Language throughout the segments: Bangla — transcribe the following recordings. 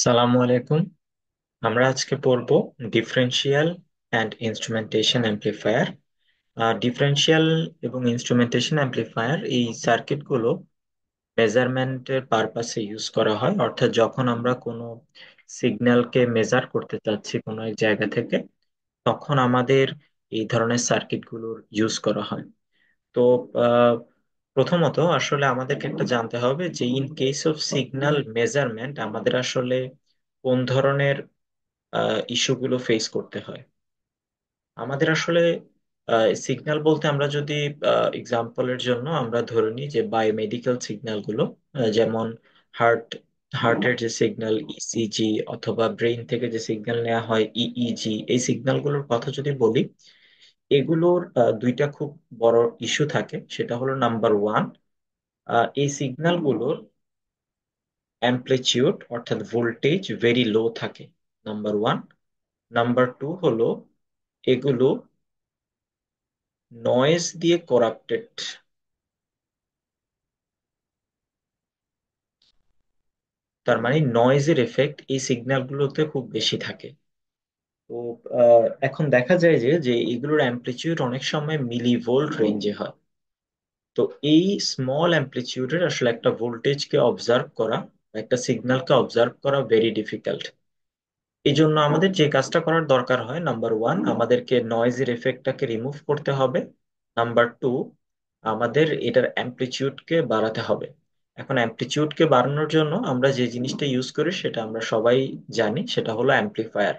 সালামু আলাইকুম। আমরা আজকে পড়ব differential and instrumentation amplifier. Differential এবং ইনস্ট্রুমেন্টেশন অ্যাম্প্লিফায়ার এই সার্কিটগুলো মেজারমেন্টের পারপাসে ইউজ করা হয়, অর্থাৎ যখন আমরা কোনো সিগন্যালকে মেজার করতে চাচ্ছি কোনো এক জায়গা থেকে, তখন আমাদের এই ধরনের সার্কিটগুলোর ইউজ করা হয়। তো আহ, প্রথমত আসলে আমাদেরকে একটা জানতে হবে যে in case of signal measurement আমাদের আসলে কোন ধরনের ইস্যুগুলো ফেস করতে হয়। আমাদের আসলে সিগন্যাল বলতে আমরা যদি এক্সাম্পলের জন্য আমরা ধরে নিই যে বায়োমেডিক্যাল সিগন্যাল গুলো, যেমন হার্ট হার্টের যে সিগন্যাল ইসিজি, অথবা ব্রেইন থেকে যে সিগন্যাল নেওয়া হয় ইইজি, এই সিগন্যালগুলোর কথা যদি বলি, এগুলোর দুইটা খুব বড় ইস্যু থাকে। সেটা হলো নাম্বার ওয়ান, এই সিগন্যালগুলোর অ্যামপ্লিটিউড অর্থাৎ ভোল্টেজ ভেরি লো থাকে, নাম্বার ওয়ান। নাম্বার টু হলো এগুলো নয়েজ দিয়ে করাপ্টেড। তার মানে নয়েজের এফেক্ট এই সিগন্যালগুলোতে খুব বেশি থাকে। তো এখন দেখা যায় যে যে এগুলোর অ্যামপ্লিটিউড অনেক সময় মিলি ভোল্ট রেঞ্জে হয়। তো এই স্মল অ্যামপ্লিটিউডের আসলে একটা ভোল্টেজকে অবজার্ভ করা, একটা সিগন্যালকে অবজার্ভ করা ভেরি ডিফিকাল্ট। এই জন্য আমাদের যে কাজটা করার দরকার হয়, নাম্বার ওয়ান, আমাদেরকে নয়েজের এফেক্টটাকে রিমুভ করতে হবে। নাম্বার টু, আমাদের এটার অ্যামপ্লিটিউডকে বাড়াতে হবে। এখন অ্যামপ্লিটিউডকে বাড়ানোর জন্য আমরা যে জিনিসটা ইউজ করি সেটা আমরা সবাই জানি, সেটা হলো অ্যামপ্লিফায়ার।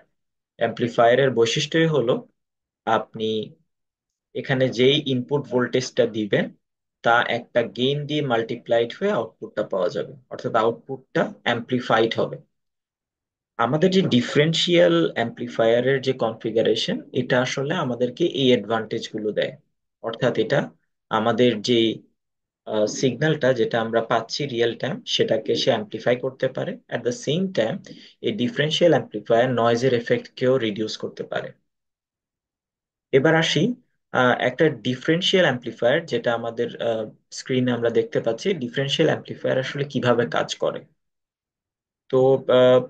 অ্যামপ্লিফায়ারের বৈশিষ্ট্যই হলো আপনি এখানে যেই ইনপুট ভোল্টেজটা দিবেন তা একটা গেইন দিয়ে মাল্টিপ্লাইড হয়ে আউটপুটটা পাওয়া যাবে, অর্থাৎ আউটপুটটা অ্যামপ্লিফাইড হবে। আমাদের যে ডিফারেনশিয়াল অ্যাম্প্লিফায়ারের যে কনফিগারেশন, এটা আসলে আমাদেরকে এই অ্যাডভান্টেজ গুলো দেয়। অর্থাৎ এটা আমাদের যে সিগন্যালটা যেটা আমরা পাচ্ছি রিয়েল টাইম, সেটাকে সে অ্যাম্প্লিফাই করতে পারে। অ্যাট দ্য সেম টাইম এই ডিফারেনশিয়াল অ্যাম্প্লিফায়ার নয়েজের এফেক্টকেও রিডিউস করতে পারে। এবার আসি একটা ডিফারেনশিয়াল অ্যাম্প্লিফায়ার যেটা আমাদের স্ক্রিনে আমরা দেখতে পাচ্ছি, ডিফারেনশিয়াল অ্যাম্প্লিফায়ার আসলে কিভাবে কাজ করে। তো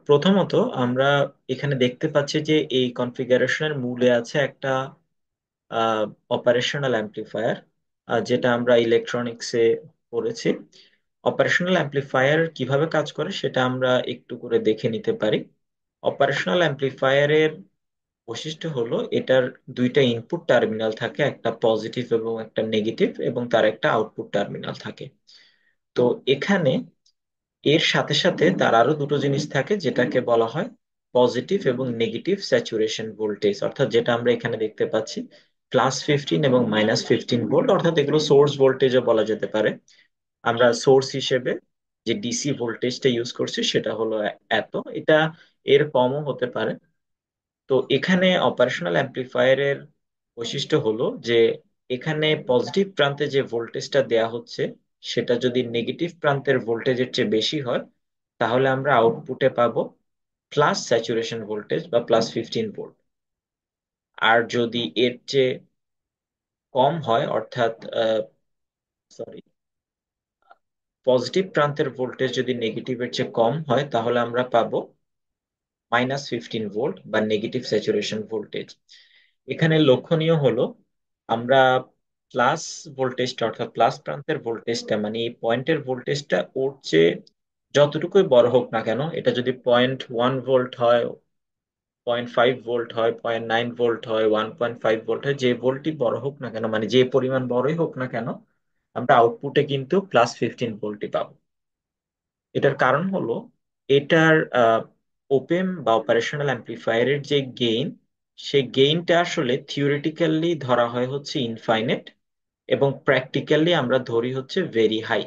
প্রথমত আমরা এখানে দেখতে পাচ্ছি যে এই কনফিগারেশনের মূলে আছে একটা অপারেশনাল অ্যাম্প্লিফায়ার, যেটা আমরা ইলেকট্রনিক্সে পড়েছি। অপারেশনাল অ্যাম্প্লিফায়ার কিভাবে কাজ করে সেটা আমরা একটু করে দেখে নিতে পারি। অপারেশনাল অ্যাম্প্লিফায়ারের বৈশিষ্ট্য হলো এটার দুইটা ইনপুট টার্মিনাল থাকে, একটা পজিটিভ এবং একটা নেগেটিভ, এবং তার একটা আউটপুট টার্মিনাল থাকে। তো এখানে এর সাথে সাথে তার আরো দুটো জিনিস থাকে যেটাকে বলা হয় পজিটিভ এবং নেগেটিভ স্যাচুরেশন ভোল্টেজ, অর্থাৎ যেটা আমরা এখানে দেখতে পাচ্ছি +15 এবং -15 ভোল্ট, অর্থাৎ এগুলো সোর্স ভোল্টেজও বলা যেতে পারে। আমরা সোর্স হিসেবে যে ডিসি ভোল্টেজটা ইউজ করছি সেটা হলো এত, এটা এর কমও হতে পারে। তো এখানে অপারেশনাল অ্যাম্প্লিফায়ারের বৈশিষ্ট্য হলো যে এখানে পজিটিভ প্রান্তে যে ভোল্টেজটা দেয়া হচ্ছে সেটা যদি নেগেটিভ প্রান্তের ভোল্টেজের চেয়ে বেশি হয়, তাহলে আমরা আউটপুটে পাবো প্লাস স্যাচুরেশন ভোল্টেজ বা +15 ভোল্ট। আর যদি এর চেয়ে কম হয়, অর্থাৎ সরি, পজিটিভ প্রান্তের ভোল্টেজ যদি নেগেটিভের চেয়ে কম হয়, তাহলে আমরা পাবো -15 ভোল্ট বা নেগেটিভ স্যাচুরেশন ভোল্টেজ। এখানে লক্ষণীয় হলো আমরা প্লাস ভোল্টেজটা, অর্থাৎ প্লাস প্রান্তের ভোল্টেজটা, মানে এই পয়েন্টের ভোল্টেজটা ওর চেয়ে যতটুকুই বড় হোক না কেন, এটা যদি 0.1 ভোল্ট হয়, 0.5 ভোল্ট হয়, 0.9 ভোল্ট হয়, 1.5 ভোল্ট হয়, যে ভোল্টই বড় হোক না কেন, মানে যে পরিমাণ বড়ই হোক না কেন, আমরা আউটপুটে কিন্তু +15 ভোল্টই পাবো। এটার কারণ হলো এটার ওপেম বা অপারেশনাল অ্যাম্প্লিফায়ারের যে গেইন, সেই গেইনটা আসলে থিওরিটিক্যালি ধরা হয় হচ্ছে ইনফাইনাইট, এবং প্র্যাকটিক্যালি আমরা ধরি হচ্ছে ভেরি হাই।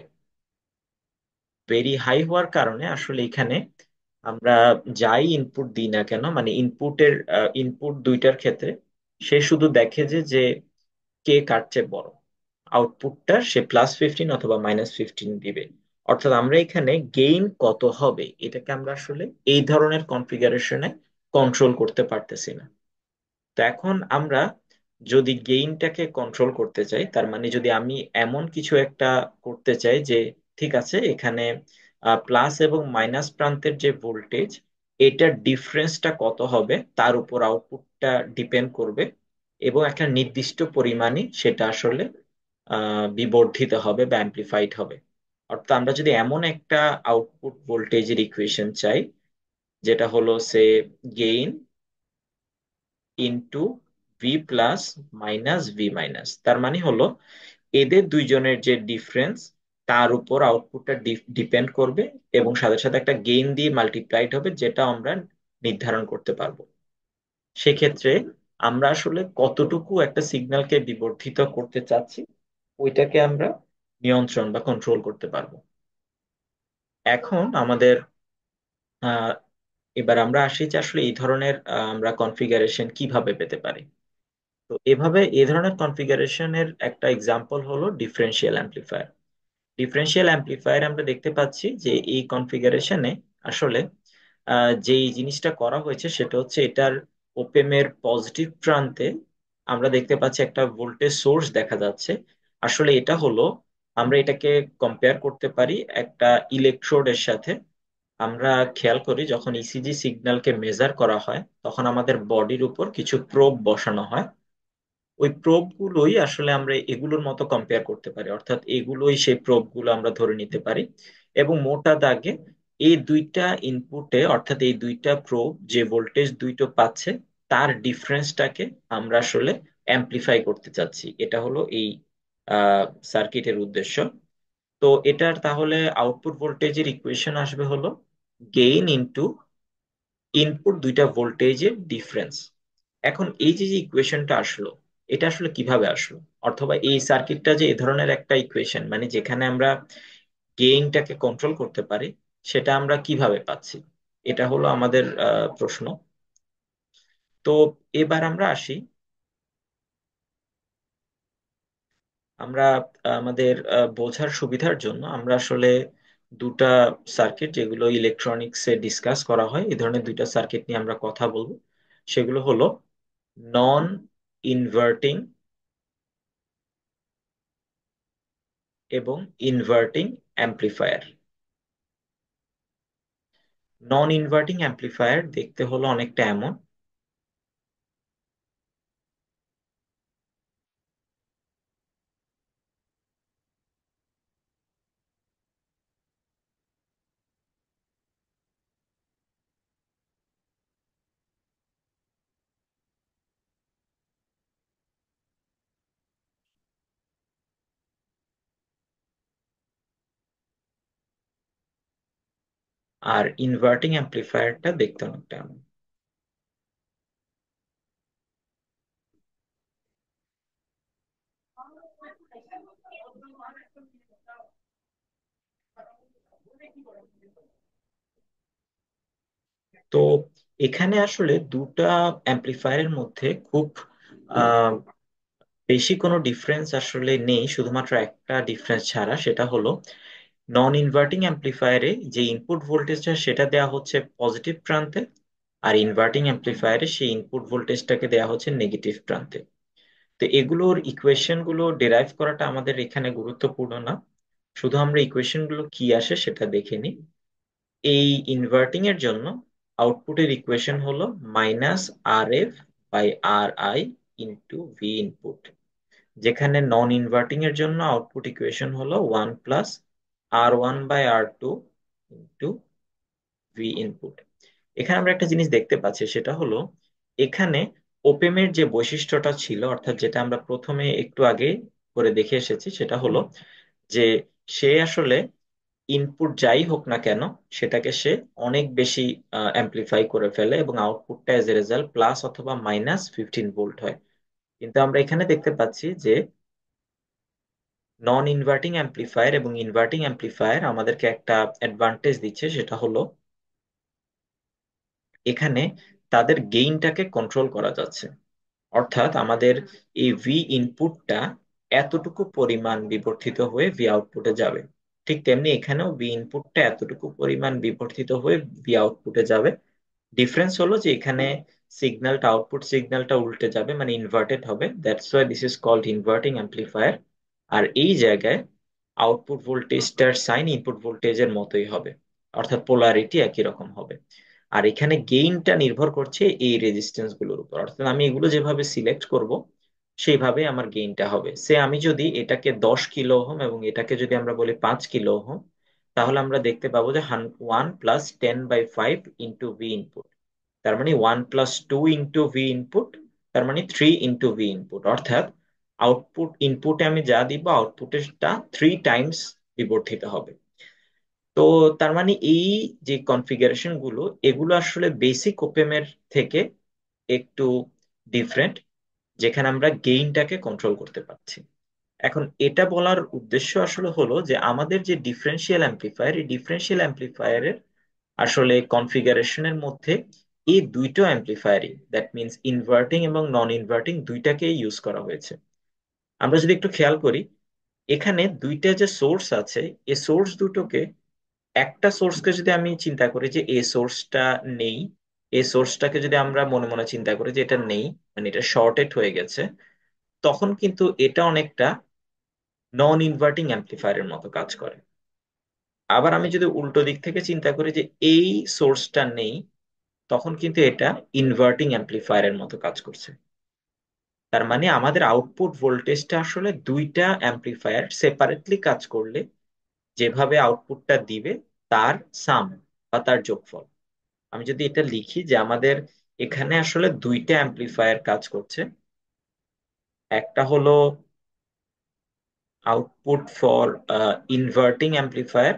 ভেরি হাই হওয়ার কারণে আসলে এখানে আমরা যাই ইনপুট দিই না কেন, মানে ইনপুট দুইটার ক্ষেত্রে সে শুধু দেখে যে যে কে কার চেয়ে বড়, আউটপুটটা সে +15 অথবা -15 দিবে। অর্থাৎ আমরা এখানে গেইন কত হবে এটাকে আমরা আসলে এই ধরনের কনফিগারেশনে কন্ট্রোল করতে পারতেছি না। তো এখন আমরা যদি গেইনটাকে কন্ট্রোল করতে চাই, তার মানে যদি আমি এমন কিছু একটা করতে চাই যে ঠিক আছে, এখানে প্লাস এবং মাইনাস প্রান্তের যে ভোল্টেজ এটার ডিফারেন্সটা কত হবে তার উপর আউটপুটটা ডিপেন্ড করবে, এবং একটা নির্দিষ্ট পরিমাণই সেটা আসলে বিবর্ধিত হবে বা অ্যাম্প্লিফাইড হবে। অর্থাৎ আমরা যদি এমন একটা আউটপুট ভোল্টেজের ইকুয়েশন চাই যেটা হলো সে gain into V plus minus V minus, তার মানে হলো এদের দুইজনের যে ডিফারেন্স তার উপর আউটপুটটা ডিপেন্ড করবে, এবং সাথে সাথে একটা গেইন দিয়ে মাল্টিপ্লাইড হবে যেটা আমরা নির্ধারণ করতে পারবো। সেক্ষেত্রে আমরা আসলে কতটুকু একটা সিগন্যালকে বিবর্ধিত করতে চাচ্ছি ওইটাকে আমরা নিয়ন্ত্রণ বা কন্ট্রোল করতে পারবো। এখন আমাদের আহ, এবার আমরা আসি যে আসলে এই ধরনের আমরা কনফিগারেশন কিভাবে পেতে পারি। তো এভাবে এই ধরনের কনফিগারেশনের একটা এক্সাম্পল হলো ডিফারেন্সিয়াল অ্যাম্প্লিফায়ার। ডিফারেন্সিয়াল অ্যাম্প্লিফায়ার আমরা দেখতে পাচ্ছি যে এই কনফিগারেশনে আসলে যেই জিনিসটা করা হয়েছে সেটা হচ্ছে এটার ওপেমের পজিটিভ প্রান্তে আমরা দেখতে পাচ্ছি একটা ভোল্টেজ সোর্স দেখা যাচ্ছে। আসলে এটা হলো, আমরা এটাকে কম্পেয়ার করতে পারি একটা ইলেকট্রোডের সাথে। আমরা খেয়াল করি যখন ইসিজি সিগন্যালকে মেজার করা হয় তখন আমাদের বডির উপর কিছু প্রোব বসানো হয়। ওই প্রোব গুলোই আসলে আমরা এগুলোর মতো কম্পেয়ার করতে পারি, অর্থাৎ এগুলোই সেই প্রোব গুলো আমরা ধরে নিতে পারি। এবং মোটা দাগে এই দুইটা ইনপুটে, অর্থাৎ এই দুইটা প্রোব যে ভোল্টেজ দুইটো পাচ্ছে তার ডিফারেন্সটাকে আমরা আসলে অ্যাম্প্লিফাই করতে চাচ্ছি। এটা হলো এই সার্কিটের উদ্দেশ্য। তো এটার তাহলে আউটপুট ভোল্টেজের ইকুয়েশন আসবে হলো গেইন ইনটু ইনপুট দুইটা ভোল্টেজের ডিফারেন্স। এখন এই যে যে ইকুয়েশনটা আসলো, এটা আসলে কিভাবে আসলো, অথবা এই সার্কিটটা যে এ ধরনের একটা ইকুয়েশন মানে যেখানে আমরা গেইনটাকে কন্ট্রোল করতে পারি, সেটা আমরা কিভাবে পাচ্ছি, এটা হলো আমাদের প্রশ্ন। তো এবার আমরা আসি, আমরা আমাদের বোঝার সুবিধার জন্য আমরা আসলে দুটা সার্কিট যেগুলো ইলেকট্রনিক্সে ডিসকাস করা হয় এই ধরনের দুইটা সার্কিট নিয়ে আমরা কথা বলবো। সেগুলো হলো নন ইনভার্টিং এবং ইনভার্টিং অ্যাম্প্লিফায়ার। নন ইনভার্টিং অ্যাম্প্লিফায়ার দেখতে হলো অনেকটা এমন, আর ইনভার্টিং অ্যাম্প্লিফায়ারটা দেখতে অনেকটা এমন। তো এখানে আসলে দুটা অ্যাম্প্লিফায়ারের মধ্যে খুব আহ, বেশি কোনো ডিফারেন্স আসলে নেই, শুধুমাত্র একটা ডিফারেন্স ছাড়া, সেটা হলো নন ইনভার্টিং অ্যাম্প্লিফায়ারে যে ইনপুট ভোল্টেজটা সেটা দেওয়া হচ্ছে পজিটিভ প্রান্তে, আর ইনভার্টিং অ্যাম্প্লিফায়ারে সেই ইনপুট ভোল্টেজটাকে দেওয়া হচ্ছে নেগেটিভ প্রান্তে। তো এগুলোর ইকুয়েশন গুলো ডেরাইভ করাটা আমাদের এখানে গুরুত্বপূর্ণ না, শুধু আমরা ইকুয়েশন গুলো কি আসে সেটা দেখে নিই। এই ইনভার্টিং এর জন্য আউটপুটের ইকুয়েশন হলো minus R F by R I into V input, যেখানে নন ইনভার্টিং এর জন্য আউটপুট ইকুয়েশন হলো one plus R one by R two into V input. এখানে আমরা একটা জিনিস দেখতে পাচ্ছি, সেটা হলো এখানে ওপেমের যে বৈশিষ্ট্যটা ছিল, অর্থাৎ যেটা আমরা প্রথমে একটু আগে করে দেখে এসেছি, সেটা হলো যে সে আসলে ইনপুট যাই হোক না কেন সেটাকে সে অনেক বেশি অ্যাম্প্লিফাই করে ফেলে এবং আউটপুটটা এজ এ রেজাল্ট প্লাস অথবা মাইনাস 15 ভোল্ট হয়। কিন্তু আমরা এখানে দেখতে পাচ্ছি যে নন ইনভার্টিং অ্যাম্প্লিফায়ার এবং ইনভার্টিং অ্যাম্প্লিফায়ার আমাদেরকে একটা অ্যাডভান্টেজ দিচ্ছে, সেটা হলো এখানে তাদের গেইনটাকে কন্ট্রোল করা যাচ্ছে। অর্থাৎ আমাদের এই ভি ইনপুটটা এতটুকু পরিমাণ বিবর্ধিত হয়ে ভি আউটপুটে যাবে, ঠিক তেমনি এখানেও ভি ইনপুটটা এতটুকু পরিমাণ বিবর্ধিত হয়ে ভি আউটপুটে যাবে। ডিফারেন্স হলো যে এখানে সিগন্যালটা, আউটপুট সিগন্যালটা উল্টে যাবে মানে ইনভার্টেড হবে, that's why this is called inverting amplifier. আর এই জায়গায় আউটপুট ভোল্টেজটার সাইন ইনপুট ভোল্টেজের মতোই হবে, অর্থাৎ পোলারিটি একই রকম হবে। আর এখানে গেইনটা নির্ভর করছে এই রেজিস্ট্যান্স গুলোর উপর। অর্থাৎ আমি এগুলো যেভাবে সিলেক্ট করব সেইভাবে আমার গেইনটা হবে। সে আমি যদি এটাকে 10 কিলো ওহম এবং এটাকে যদি আমরা বলি 5 কিলো ওহম, তাহলে আমরা দেখতে পাবো যে 1 + 10/5 ইন্টু ভি ইনপুট, তার মানে 1 + 2 ইন্টু ভি ইনপুট, তার মানে 3 × ভি ইনপুট। অর্থাৎ আউটপুট ইনপুটে আমি যা দিব আউটপুটেরটা 3 টাইমস বিবর্ধিত হবে। তো তার মানে এই যে কনফিগারেশন গুলো, এগুলো আসলে বেসিক ওপেমের থেকে একটু ডিফারেন্ট, যেখানে আমরা গেইনটাকে কন্ট্রোল করতে পারছি। এখন এটা বলার উদ্দেশ্য আসলে হলো যে আমাদের যে ডিফারেন্সিয়াল অ্যাম্প্লিফায়ার, এই ডিফারেন্সিয়াল অ্যাম্প্লিফায়ারের আসলে কনফিগারেশনের মধ্যে এই দুইটো অ্যাম্প্লিফায়ারই, দ্যাট মিনস ইনভার্টিং এবং নন ইনভার্টিং, দুইটাকেই ইউজ করা হয়েছে। আমরা যদি একটু খেয়াল করি, এখানে দুইটা যে সোর্স আছে, এই সোর্স দুটোকে, একটা সোর্সকে যদি আমি চিন্তা করি যে এই সোর্সটা নেই, এই সোর্সটাকে যদি আমরা মনে মনে চিন্তা করি যে এটা নেই, মানে এটা শর্টেড হয়ে গেছে, তখন কিন্তু এটা অনেকটা নন ইনভার্টিং অ্যাম্প্লিফায়ারের মতো কাজ করে। আবার আমি যদি উল্টো দিক থেকে চিন্তা করি যে এই সোর্সটা নেই, তখন কিন্তু এটা ইনভার্টিং অ্যাম্প্লিফায়ারের মতো কাজ করছে। তার মানে আমাদের আউটপুট ভোল্টেজটা আসলে দুইটা অ্যাম্প্লিফায়ার সেপারেটলি কাজ করলে যেভাবে আউটপুটটা দিবে তার সাম বা তার যোগফল। আমি যদি এটা লিখি যে আমাদের এখানে আসলে দুইটা অ্যাম্প্লিফায়ার কাজ করছে, একটা হলো আউটপুট ফর ইনভার্টিং অ্যাম্প্লিফায়ার,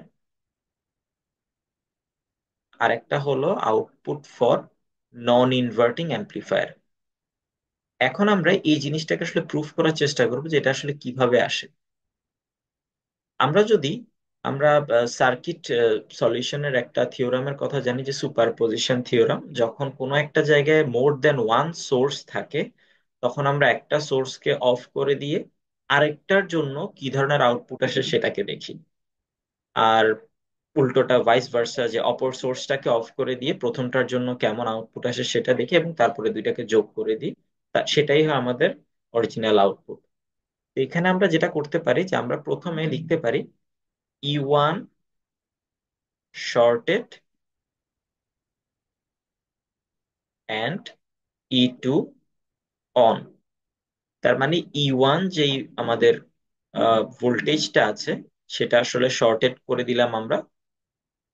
আর একটা হলো output for non inverting amplifier. এখন আমরা এই জিনিসটাকে আসলে প্রুফ করার চেষ্টা করবো যে এটা আসলে কিভাবে আসে। আমরা যদি আমরা সার্কিট সলিউশনের একটা থিওরামের কথা জানি যে সুপারপজিশন থিওরাম, যখন কোনো একটা জায়গায় মোর দ্যান ওয়ান সোর্স থাকে, তখন আমরা একটা সোর্সকে অফ করে দিয়ে আরেকটার জন্য কি ধরনের আউটপুট আসে সেটাকে দেখি। আর উল্টোটা ভাইস ভার্সা, যে অপর সোর্সটাকে অফ করে দিয়ে প্রথমটার জন্য কেমন আউটপুট আসে সেটা দেখি এবং তারপরে দুইটাকে যোগ করে দিই, সেটাই হয় আমাদের অরিজিনাল আউটপুট। এখানে আমরা যেটা করতে পারি যে আমরা প্রথমে লিখতে পারি E1 shorted and E2 on. তার মানে E1 যেই আমাদের ভোল্টেজটা আছে সেটা আসলে শর্টেড করে দিলাম আমরা।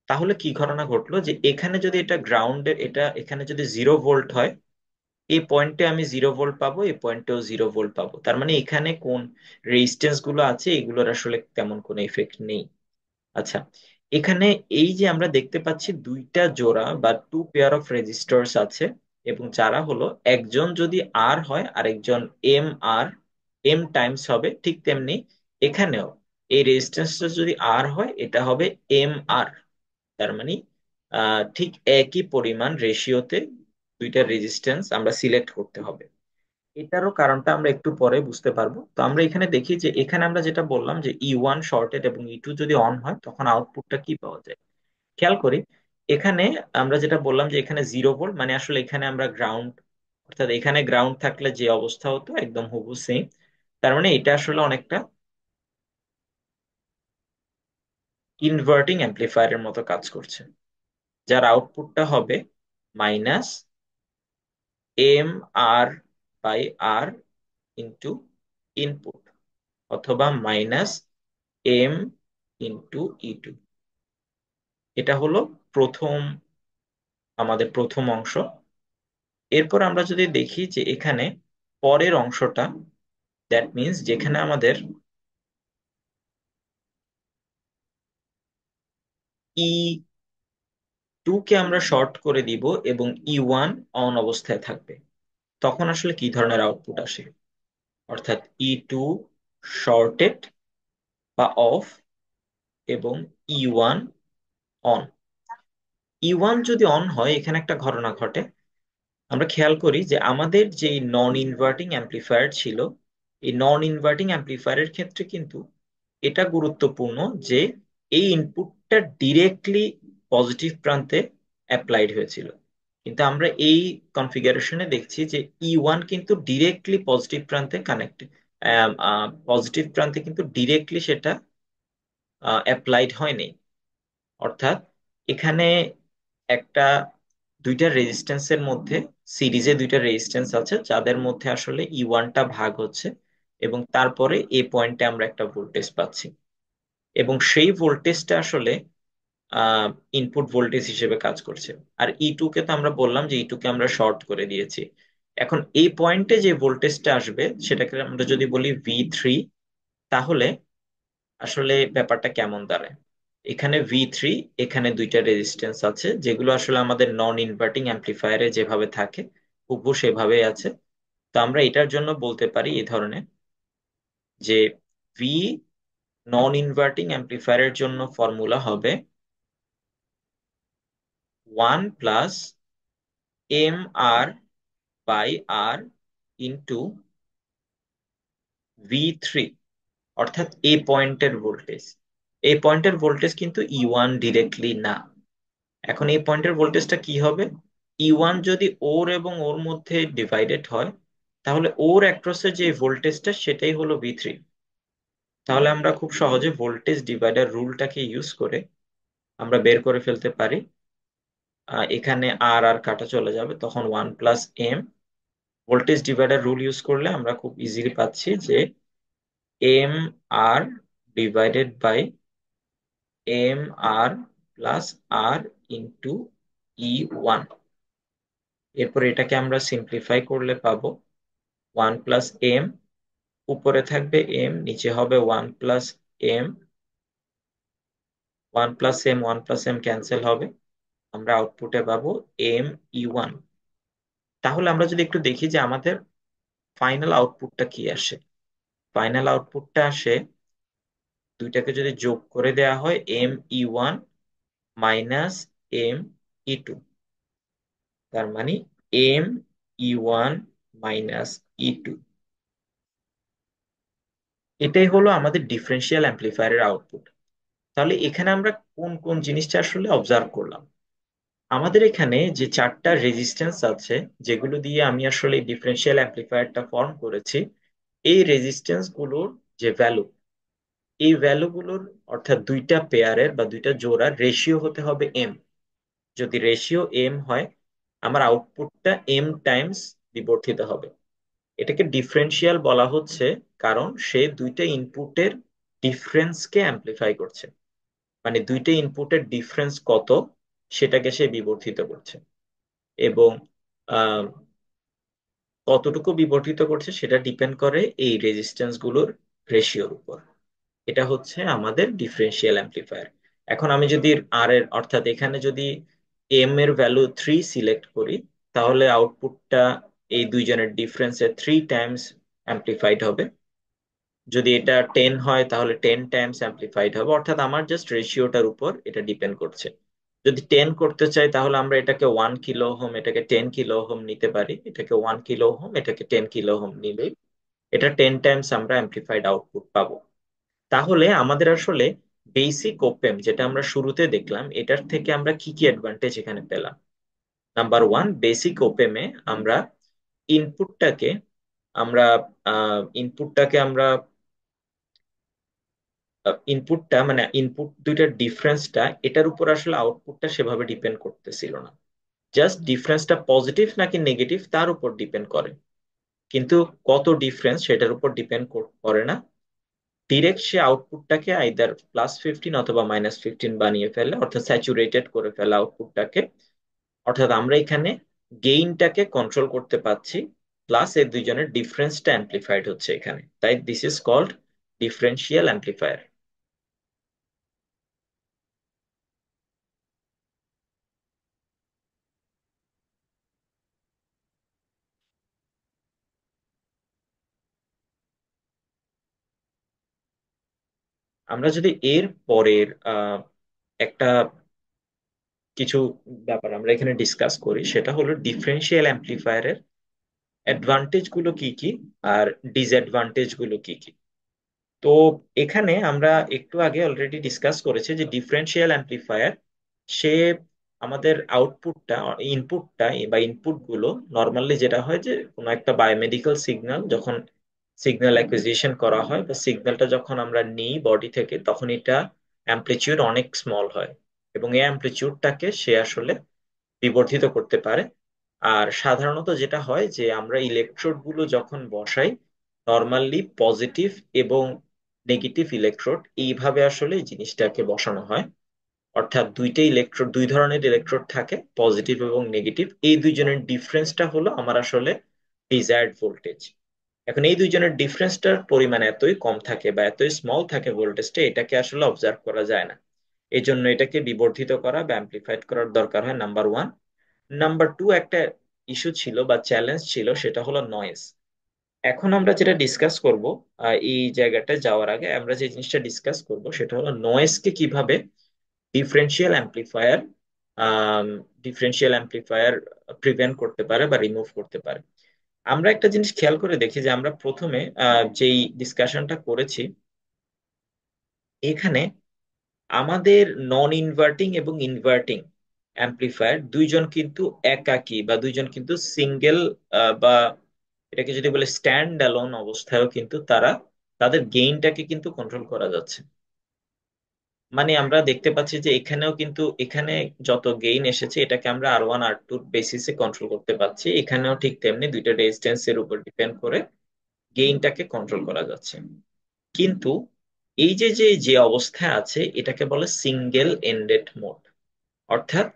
তাহলে কি ঘটনা ঘটলো যে এখানে যদি এটা গ্রাউন্ডে, এটা এখানে যদি 0 ভোল্ট হয়, এই পয়েন্টে আমি 0 ভোল্ট পাবো, এই পয়েন্টেও 0 ভোল্ট পাবো। তার মানে এখানে কোন রেজিস্ট্যান্স গুলো আছে এগুলোর আসলে তেমন কোনো ইফেক্ট নেই। আচ্ছা, এখানে এই যে আমরা দেখতে পাচ্ছি দুইটা জোড়া বা টু পেয়ার অফ রেজিস্টার্স আছে, এবং যারা হলো একজন যদি আর হয় আর একজন এম আর, এম টাইমস হবে, ঠিক তেমনি এখানেও এই রেজিস্ট্যান্সটা যদি আর হয় এটা হবে এম আর। তার মানে ঠিক একই পরিমাণ রেশিওতে দুইটা রেজিস্ট্যান্স আমরা সিলেক্ট করতে হবে। এটারও কারণটা আমরা একটু পরে বুঝতে পারবো। তো আমরা এখানে দেখি যে এখানে আমরা যেটা বললাম যে E1 শর্টেড এবং E2 যদি অন হয় তখন আউটপুটটা কি পাওয়া যায়। খেয়াল করি, এখানে আমরা যেটা বললাম যে এখানে 0 ভোল্ট, মানে আসলে এখানে আমরা গ্রাউন্ড, অর্থাৎ এখানে গ্রাউন্ড থাকলে যে অবস্থা হতো একদম হুবহু সেম। তার মানে এটা আসলে অনেকটা ইনভার্টিং অ্যাম্প্লিফায়ারের মতো কাজ করছে, যার আউটপুটটা হবে -M R/R ইন্টু ইনপুট, অথবা -M × E2। এটা হলো প্রথম, আমাদের প্রথম অংশ। এরপর আমরা যদি দেখি যে এখানে পরের অংশটা, দ্যাট মিন্স যেখানে আমাদের E2 কে আমরা শর্ট করে দিব এবং E1 অন অবস্থায় থাকবে, তখন আসলে কি ধরনের আউটপুট আসে। অর্থাৎ E2 শর্টেড বা অফ এবং E1 অন। E1 যদি অন হয় এখানে একটা ঘটনা ঘটে। আমরা খেয়াল করি যে আমাদের যে নন ইনভার্টিং অ্যাম্প্লিফায়ার ছিল, এই নন ইনভার্টিং অ্যাম্প্লিফায়ারের ক্ষেত্রে কিন্তু এটা গুরুত্বপূর্ণ যে এই ইনপুটটা ডিরেক্টলি পজিটিভ প্রান্তে অ্যাপ্লাইড হয়েছিল। কিন্তু আমরা এই কনফিগারেশনে দেখছি যে E1 কিন্তু ডিরেক্টলি পজিটিভ প্রান্তে কানেক্টেড, পজিটিভ প্রান্তে কিন্তু ডিরেক্টলি সেটা অ্যাপ্লাইড হয়নি। অর্থাৎ এখানে একটা দুইটা রেজিস্ট্যান্সের মধ্যে, সিরিজে দুইটা রেজিস্ট্যান্স আছে যাদের মধ্যে আসলে ই ওয়ানটা ভাগ হচ্ছে, এবং তারপরে এ পয়েন্টে আমরা একটা ভোল্টেজ পাচ্ছি, এবং সেই ভোল্টেজটা আসলে ইনপুট ভোল্টেজ হিসেবে কাজ করছে। আর ই টু কে তো আমরা বললাম যে ই টু কে আমরা শর্ট করে দিয়েছি। এখন এই পয়েন্টে যে ভোল্টেজটা আসবে সেটাকে আমরা যদি বলি ভি থ্রি, তাহলে আসলে ব্যাপারটা কেমন দাঁড়ায়? এখানে ভি থ্রি, এখানে দুইটা রেজিস্ট্যান্স আছে যেগুলো আসলে আমাদের নন ইনভার্টিং অ্যাম্পলিফায়ারে যেভাবে থাকে হুবহু সেভাবেই আছে। তো আমরা এটার জন্য বলতে পারি এই ধরনের, যে ভি নন ইনভার্টিং অ্যাম্পলিফায়ারের জন্য ফর্মুলা হবে 1 + MR/R ইন্টু ভি থ্রি, অর্থাৎ এই পয়েন্টের ভোল্টেজ। এই পয়েন্টের ভোল্টেজ কিন্তু ই ওয়ান ডিরেক্টলি না। এখন এই পয়েন্টের ভোল্টেজটা কি হবে? ই ওয়ান যদি ওর এবং ওর মধ্যে ডিভাইডেড হয়, তাহলে ওর অ্যাক্রসে যে ভোল্টেজটা সেটাই হলো ভি থ্রি। তাহলে আমরা খুব সহজে ভোল্টেজ ডিভাইডার রুলটাকে ইউজ করে আমরা বের করে ফেলতে পারি। এখানে আর আর কাটা চলে যাবে, তখন 1 + M। Voltage divider rule use করলে আমরা খুব ইজিলি পাচ্ছি যে MR/M R ইন্টু ই ওয়ান। এরপর এটাকে আমরা সিম্পলিফাই করলে পাবো 1 + M, উপরে থাকবে এম, নিচে হবে 1 + M। 1 + M 1 + M ক্যান্সেল হবে, আমরা আউটপুটে পাবো ME1। তাহলে আমরা যদি একটু দেখি যে আমাদের ফাইনাল আউটপুটটা কি আসে। ফাইনাল আউটপুটটা আসে, দুইটাকে যদি যোগ করে দেওয়া হয়, ME1 - ME2, তার মানে ME1 - E2। এটাই হলো আমাদের ডিফারেন্সিয়াল অ্যাম্পলিফায়ারের আউটপুট। তাহলে এখানে আমরা কোন কোন জিনিসটা আসলে অবজার্ভ করলাম? আমাদের এখানে যে চারটা রেজিস্ট্যান্স আছে যেগুলো দিয়ে আমি আসলে ডিফারেন্সিয়াল অ্যাম্পলিফায়ারটা ফর্ম করেছি, এই রেজিস্ট্যান্স গুলোর যে ভ্যালু, এই ভ্যালুগুলোর অর্থাৎ দুইটা পেয়ারের বা দুইটা জোড়ার রেশিও হতে হবে এম। যদি রেশিও এম হয়, আমার আউটপুটটা এম টাইমস বিবর্ধিত হবে। এটাকে ডিফারেন্সিয়াল বলা হচ্ছে, কারণ সে দুইটা ইনপুটের ডিফারেন্সকে অ্যাম্পলিফাই করছে। মানে দুইটা ইনপুটের ডিফারেন্স কত সেটাকে সে বিবর্ধিত করছে, এবং আহ, কতটুকু বিবর্ধিত করছে সেটা ডিপেন্ড করে এই রেজিস্ট্যান্স গুলোর রেশিওর উপর। এটা হচ্ছে আমাদের ডিফারেন্সিয়াল অ্যাম্পলিফায়ার। এখন আমি যদি আর এর অর্থাৎ এখানে যদি এম এর ভ্যালু থ্রি সিলেক্ট করি, তাহলে আউটপুটটা এই দুইজনের ডিফারেন্সের 3 টাইমস অ্যাম্পলিফাইড হবে। যদি এটা 10 হয় তাহলে 10 টাইমস অ্যাম্পলিফাইড হবে, অর্থাৎ আমার জাস্ট রেশিওটার উপর এটা ডিপেন্ড করছে। যদি 10 করতে চাই তাহলে আমরা এটাকে 1 কিলো ওহম, এটাকে 10 কিলো ওহম নিতে পারি, এটাকে 1 কিলো ওহম, এটাকে 10 কিলো ওহম নিলেই এটা 10 টাইমস আমরা অ্যাম্পলিফাইড আউটপুট পাবো। তাহলে আমাদের আসলে বেসিক ওপেম যেটা আমরা শুরুতে দেখলাম, এটার থেকে আমরা কি কি অ্যাডভান্টেজ এখানে পেলাম? নাম্বার ওয়ান, বেসিক ওপেমে আমরা ইনপুটটাকে আমরা ইনপুটটাকে আমরা ইনপুটটা মানে ইনপুট দুইটার ডিফারেন্সটা, এটার উপর আসলে আউটপুটটা সেভাবে ডিপেন্ড করতেছিল না। জাস্ট ডিফারেন্সটা পজিটিভ নাকি নেগেটিভ তার উপর ডিপেন্ড করে, কিন্তু কত ডিফারেন্স সেটার উপর ডিপেন্ড করে না। ডিরেক্ট সে আউটপুটটাকে আইদার +15 অথবা -15 বানিয়ে ফেলে, অর্থাৎ স্যাচুরেটেড করে ফেলে আউটপুটটাকে। অর্থাৎ আমরা এখানে গেইনটাকে কন্ট্রোল করতে পারছি, প্লাস এই দুইজনের ডিফারেন্সটা অ্যাম্পলিফাইড হচ্ছে এখানে, তাই this is called differential amplifier. আমরা যদি এর পরের একটা কিছু ব্যাপার আমরা এখানে ডিসকাস করি, সেটা হলো ডিফারেন্সিয়াল অ্যাম্পলিফায়ারের অ্যাডভান্টেজ গুলো কি কি আর ডিসঅ্যাডভান্টেজ গুলো কি কি। তো এখানে আমরা একটু আগে অলরেডি ডিসকাস করেছি যে ডিফারেন্সিয়াল অ্যাম্পলিফায়ার, সে আমাদের আউটপুটটা, ইনপুটটা বা ইনপুট গুলো নর্মালি যেটা হয় যে কোনো একটা বায়োমেডিকেল সিগন্যাল যখন সিগন্যাল অ্যাকুইজিশন করা হয় বা সিগন্যালটা যখন আমরা নিই বডি থেকে, তখন এটা অ্যামপ্লিচিউড অনেক স্মল হয়, এবং এই অ্যামপ্লিচিউডটাকে সে আসলে বিবর্ধিত করতে পারে। আর সাধারণত যেটা হয় যে আমরা ইলেকট্রোড গুলো যখন বসাই, নর্মালি পজিটিভ এবং নেগেটিভ ইলেকট্রোড এইভাবে আসলে এই জিনিসটাকে বসানো হয়। অর্থাৎ দুইটা ইলেকট্রোড, দুই ধরনের ইলেকট্রোড থাকে, পজিটিভ এবং নেগেটিভ। এই দুইজনের ডিফারেন্সটা হলো আমার আসলে ডিজায়ার্ড ভোল্টেজ। এখন এই দুইজনের ডিফারেন্সটার পরিমাণ এতই কম থাকে বা এতই স্মল থাকে ভোল্টেজটা, এটাকে আসলে অবজার্ভ করা যায় না। এই জন্য এটাকে বিবর্ধিত করা বা অ্যাম্প্লিফাইড করার দরকার হয়, নাম্বার ওয়ান। নাম্বার টু, একটা ইস্যু ছিল বা চ্যালেঞ্জ ছিল, সেটা হলো নয়েজ। এখন আমরা যেটা ডিসকাস করব, এই জায়গাটায় যাওয়ার আগে আমরা যে জিনিসটা ডিসকাস করব সেটা হলো নয়েজকে কিভাবে differential amplifier differential amplifier prevent করতে পারে বা রিমুভ করতে পারে। আমরা একটা জিনিস খেয়াল করে দেখি যে আমরা প্রথমে যেই ডিসকাশনটা করেছি, এখানে আমাদের নন ইনভার্টিং এবং ইনভার্টিং অ্যাম্প্লিফায়ার দুইজন কিন্তু একাকী বা দুইজন কিন্তু সিঙ্গেল, বা এটাকে যদি বলে স্ট্যান্ড অ্যালোন অবস্থায়ও কিন্তু তারা তাদের গেইনটাকে কিন্তু কন্ট্রোল করা যাচ্ছে। মানে আমরা দেখতে পাচ্ছি যে এখানেও কিন্তু এখানে যত গেইন এসেছে এটাকে আমরা R1 R2 বেসিসে কন্ট্রোল করতে পারছি, এখানেও ঠিক তেমনি দুইটা রেজিস্ট্যান্সের উপর ডিপেন্ড করে গেইনটাকে কন্ট্রোল করা যাচ্ছে। কিন্তু এই যে যে যে অবস্থায় আছে এটাকে বলে সিঙ্গেল এন্ডেড মোড। অর্থাৎ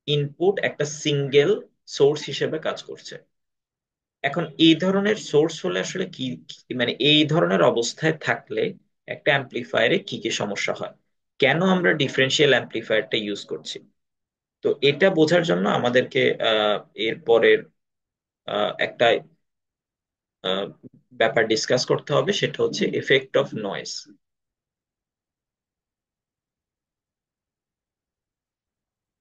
ইনপুট একটা সিঙ্গেল সোর্স হিসেবে কাজ করছে। এখন এই ধরনের সোর্স হলে আসলে মানে এই ধরনের অবস্থায় থাকলে একটা অ্যাম্প্লিফায়ারে কি কি সমস্যা হয়, কেন আমরা ডিফারেন্সিয়াল অ্যাম্প্লিফায়ারটা ইউজ করছি। তো এটা বোঝার জন্য আমাদেরকে এর পরের একটা আহ, ব্যাপার ডিসকাস করতে হবে, সেটা হচ্ছে effect of noise.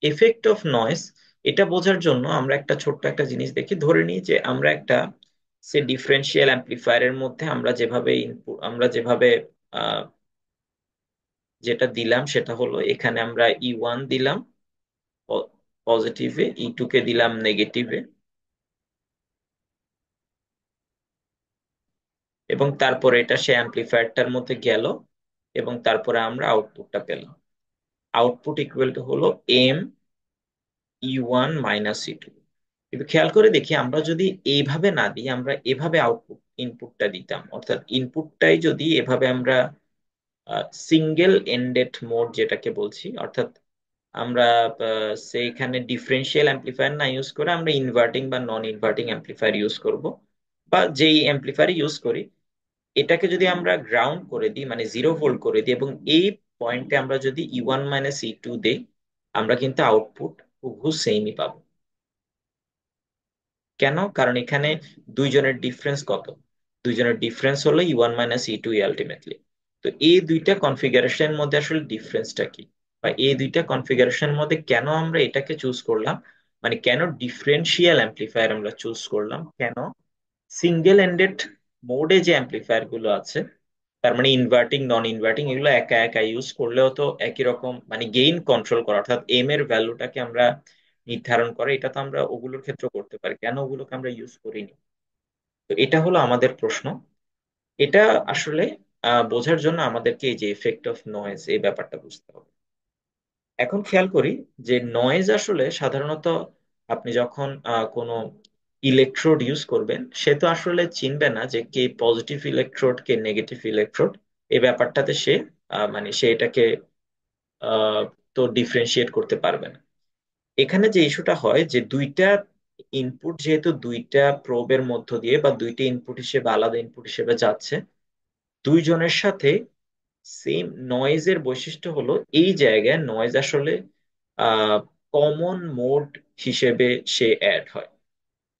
Effect of noise, এটা বোঝার জন্য আমরা একটা ছোট্ট একটা জিনিস দেখি। ধরে নিই যে আমরা একটা সে ডিফারেন্সিয়াল অ্যাম্প্লিফায়ারের মধ্যে আমরা যেভাবে ইনপুট, আমরা যেভাবে আহ, যেটা দিলাম সেটা হলো এখানে আমরা E1 দিলাম পজিটিভে, E2 কে দিলাম নেগেটিভে, এবং তারপরে এটা সে অ্যাম্প্লিফায়ারটার মধ্যে গেল, এবং তারপরে আমরা আউটপুটটা পেলাম। আউটপুট ইকুয়াল টু হলো M E1 - E2। কিন্তু খেয়াল করে দেখি, আমরা যদি এইভাবে না দিই, আমরা এভাবে আউটপুট ইনপুটটা দিতাম, অর্থাৎ ইনপুটটাই যদি এভাবে আমরা সিঙ্গেল এন্ডেড মোড যেটাকে বলছি, অর্থাৎ আমরা সেইখানে ডিফারেন্সিয়াল অ্যাম্প্লিফায়ার না ইউজ করে আমরা ইনভার্টিং বা নন ইনভার্টিং অ্যাম্প্লিফায়ার ইউজ করব, বা যেই অ্যাম্প্লিফায়ার ইউজ করি, এটাকে যদি আমরা গ্রাউন্ড করে দিই মানে 0 ভোল্ট করে দিই, এবং এই পয়েন্টে আমরা যদি E1 - E2 দেই, আমরা কিন্তু আউটপুট হুবহু সেমই পাবো। কেন? কারণ এখানে দুইজনের ডিফারেন্স কত? দুইজনের ডিফারেন্স হলো E1 - E2 আলটিমেটলি। তো এই দুইটা কনফিগারেশনের মধ্যে আসলে ডিফারেন্সটা কি, বা এই দুইটা কনফিগারেশনের মধ্যে কেন আমরা এটাকে চুজ করলাম, মানে কেন ডিফারেন্সিয়াল অ্যাম্প্লিফায়ার আমরা চুজ করলাম, কেন সিঙ্গেল এন্ডেড মোডে যে অ্যাম্প্লিফায়ার গুলো আছে, তার মানে ইনভার্টিং নন ইনভার্টিং এগুলো একা একা ইউজ করলেও তো একই রকম, মানে গেইন কন্ট্রোল করা অর্থাৎ এম এর ভ্যালুটাকে আমরা নির্ধারণ করে, এটা তো আমরা ওগুলোর ক্ষেত্রে করতে পারি, কেন ওগুলোকে আমরা ইউজ করিনি? তো এটা হলো আমাদের প্রশ্ন। এটা আসলে বোঝার জন্য আমাদেরকে এই যে এফেক্ট অফ নয়েজ এই ব্যাপারটা বুঝতে হবে। এখন খেয়াল করি যে নয়েজ আসলে সাধারণত আপনি যখন কোনো ইলেকট্রোড ইউজ করবেন, সে তো আসলে চিনবে না যে কে পজিটিভ ইলেকট্রোড কে নেগেটিভ ইলেকট্রোড। এই ব্যাপারটাতে সে মানে সে এটাকে আহ, তো ডিফারেন্সিয়েট করতে পারবে না। এখানে যে ইস্যুটা হয় যে দুইটা ইনপুট যেহেতু দুইটা প্রোবের মধ্য দিয়ে বা দুইটা ইনপুট হিসেবে আলাদা ইনপুট হিসেবে যাচ্ছে, দুইজনের সাথে সেম নয়েজের বৈশিষ্ট্য হলো এই জায়গায় নয়েজ আসলে কমন মোড হিসেবে সে অ্যাড হয়।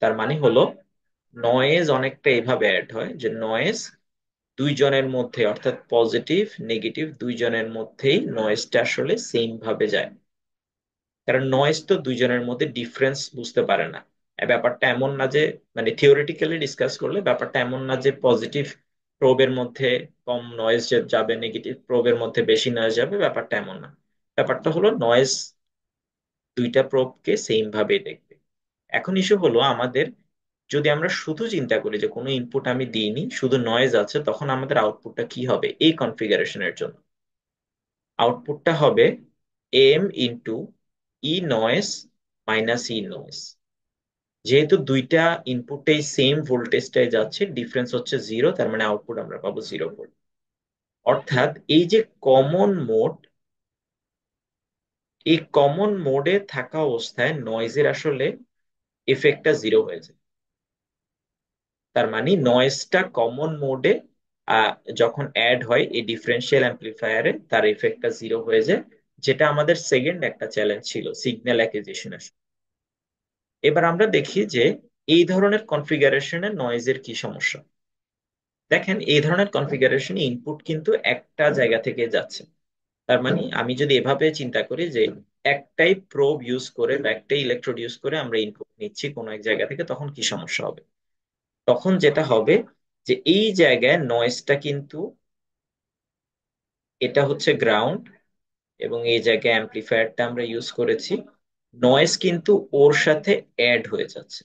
তার মানে হলো নয়েজ অনেকটা এভাবে অ্যাড হয় যে নয়েজ দুইজনের মধ্যে, অর্থাৎ পজিটিভ নেগেটিভ দুইজনের মধ্যেই নয়েজটা আসলে সেম ভাবে যায়। কারণ নয়েজ তো দুইজনের মধ্যে ডিফারেন্স বুঝতে পারে না। ব্যাপারটা এমন না যে, মানে থিওরিটিক্যালি ডিসকাস করলে ব্যাপারটা এমন না যে পজিটিভ প্রোবের মধ্যে কম নয়েজ যাবে, নেগেটিভ প্রোবের মধ্যে বেশি নয়েজ যাবে, ব্যাপারটা এমন না। ব্যাপারটা হলো নয়েজ দুইটা প্রোবকে সেম ভাবে দেখবে। এখন ইস্যু হলো আমাদের, যদি আমরা শুধু চিন্তা করি যে কোনো ইনপুট আমি দিইনি, শুধু নয়েজ আছে, তখন আমাদের আউটপুটটা কি হবে এই কনফিগারেশনের জন্য? আউটপুটটা হবে M × E noise minus E noise. যেহেতু দুইটা ইনপুটেই সেম ভোল্টেজটাই যাচ্ছে, ডিফারেন্স হচ্ছে জিরো, তার মানে আউটপুট আমরা পাবো 0 ভোল্ট। অর্থাৎ এই যে কমন মোড, এই কমন মোডে থাকা অবস্থায় নয়েজের আসলে এফেক্টটা জিরো হয়ে যায়। তার মানে নয়েজটা কমন মোডে যখন অ্যাড হয় এই ডিফারেন্সিয়াল অ্যাম্পলিফায়ারে, তার এফেক্টটা জিরো হয়ে যায়। যেটা আমাদের সেকেন্ড একটা চ্যালেঞ্জ ছিল সিগন্যাল অ্যাকুইজিশনের। এবার আমরা দেখি যে এই ধরনের কনফিগারেশনে নয়েজের কি সমস্যা। দেখেন, এই ধরনের কনফিগারেশনে ইনপুট কিন্তু একটা জায়গা থেকে যাচ্ছে। তার মানে আমি যদি এভাবে চিন্তা করি যে একটাই প্রোব ইউজ করে বা একটাই ইলেকট্রোড ইউজ করে আমরা ইনপুট নিচ্ছি কোনো এক জায়গা থেকে, তখন কি সমস্যা হবে? তখন যেটা হবে যে এই জায়গায় নয়েজটা কিন্তু, এটা হচ্ছে গ্রাউন্ড এবং এই জায়গায় অ্যাম্পলিফায়ারটা আমরা ইউজ করেছি, নয়েজ কিন্তু ওর সাথে অ্যাড হয়ে যাচ্ছে।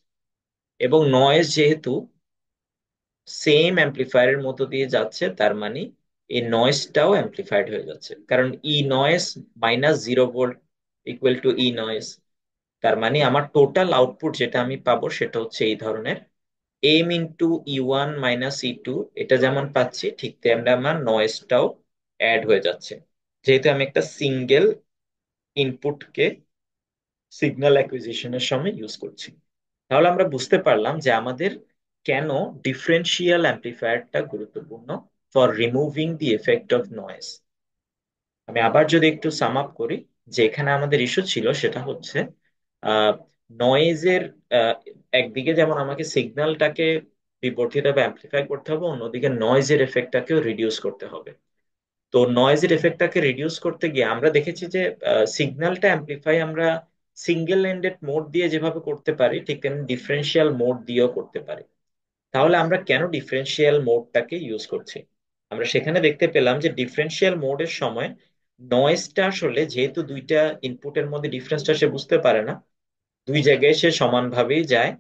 এবং নয়েজ যেহেতু সেম অ্যাম্পলিফায়ারের মতো দিয়ে যাচ্ছে, তার মানে এই নয়েজটাও অ্যাম্পলিফাইড হয়ে যাচ্ছে, কারণ E noise minus 0 volt equal to E noise. তার মানে আমার টোটাল আউটপুট যেটা আমি পাবো সেটা হচ্ছে এই ধরনের, এম ইন্টু ই 1 মাইনাস ই 2। এটা যেমন পাচ্ছি ঠিক তেমনি আমার নয়েজটাও অ্যাড হয়ে যাচ্ছে, যেহেতু আমি একটা সিঙ্গেল ইনপুটকে সিগন্যাল অ্যাকুইজিশনের সময় ইউজ করছি। তাহলে আমরা বুঝতে পারলাম যে আমাদের কেন ডিফারেন্সিয়াল অ্যাম্পলিফায়ারটা গুরুত্বপূর্ণ for removing the effect of noise. আমি আবার যদি একটু সাম আপ করি, যে এখানে আমাদের ইস্যু ছিল সেটা হচ্ছে নয়েজের, একদিকে যেমন আমাকে সিগন্যালটাকে বিবর্ধিত বা অ্যাম্পলিফাই করতে হবে, অন্যদিকে নয়েজের এফেক্টটাকেও রিডিউস করতে হবে। তো নয়েজের এফেক্টটাকে রিডিউস করতে গিয়ে আমরা দেখেছি যে সিগন্যালটা অ্যাম্পলিফাই আমরা সিঙ্গেল এন্ডেড মোড দিয়ে যেভাবে করতে পারি, ঠিক তেমনি ডিফারেন্সিয়াল মোড দিয়েও করতে পারি। তাহলে আমরা কেন ডিফারেন্সিয়াল মোডটাকে ইউজ করছি? আমরা সেখানে দেখতে পেলাম যে ডিফারেন্সিয়াল মোডের সময় নয়েজটা আসলে, যেহেতু দুইটা ইনপুটের মধ্যে ডিফারেন্সটা সে বুঝতে পারে না, দুই জায়গায় সে সমানভাবেই যায়।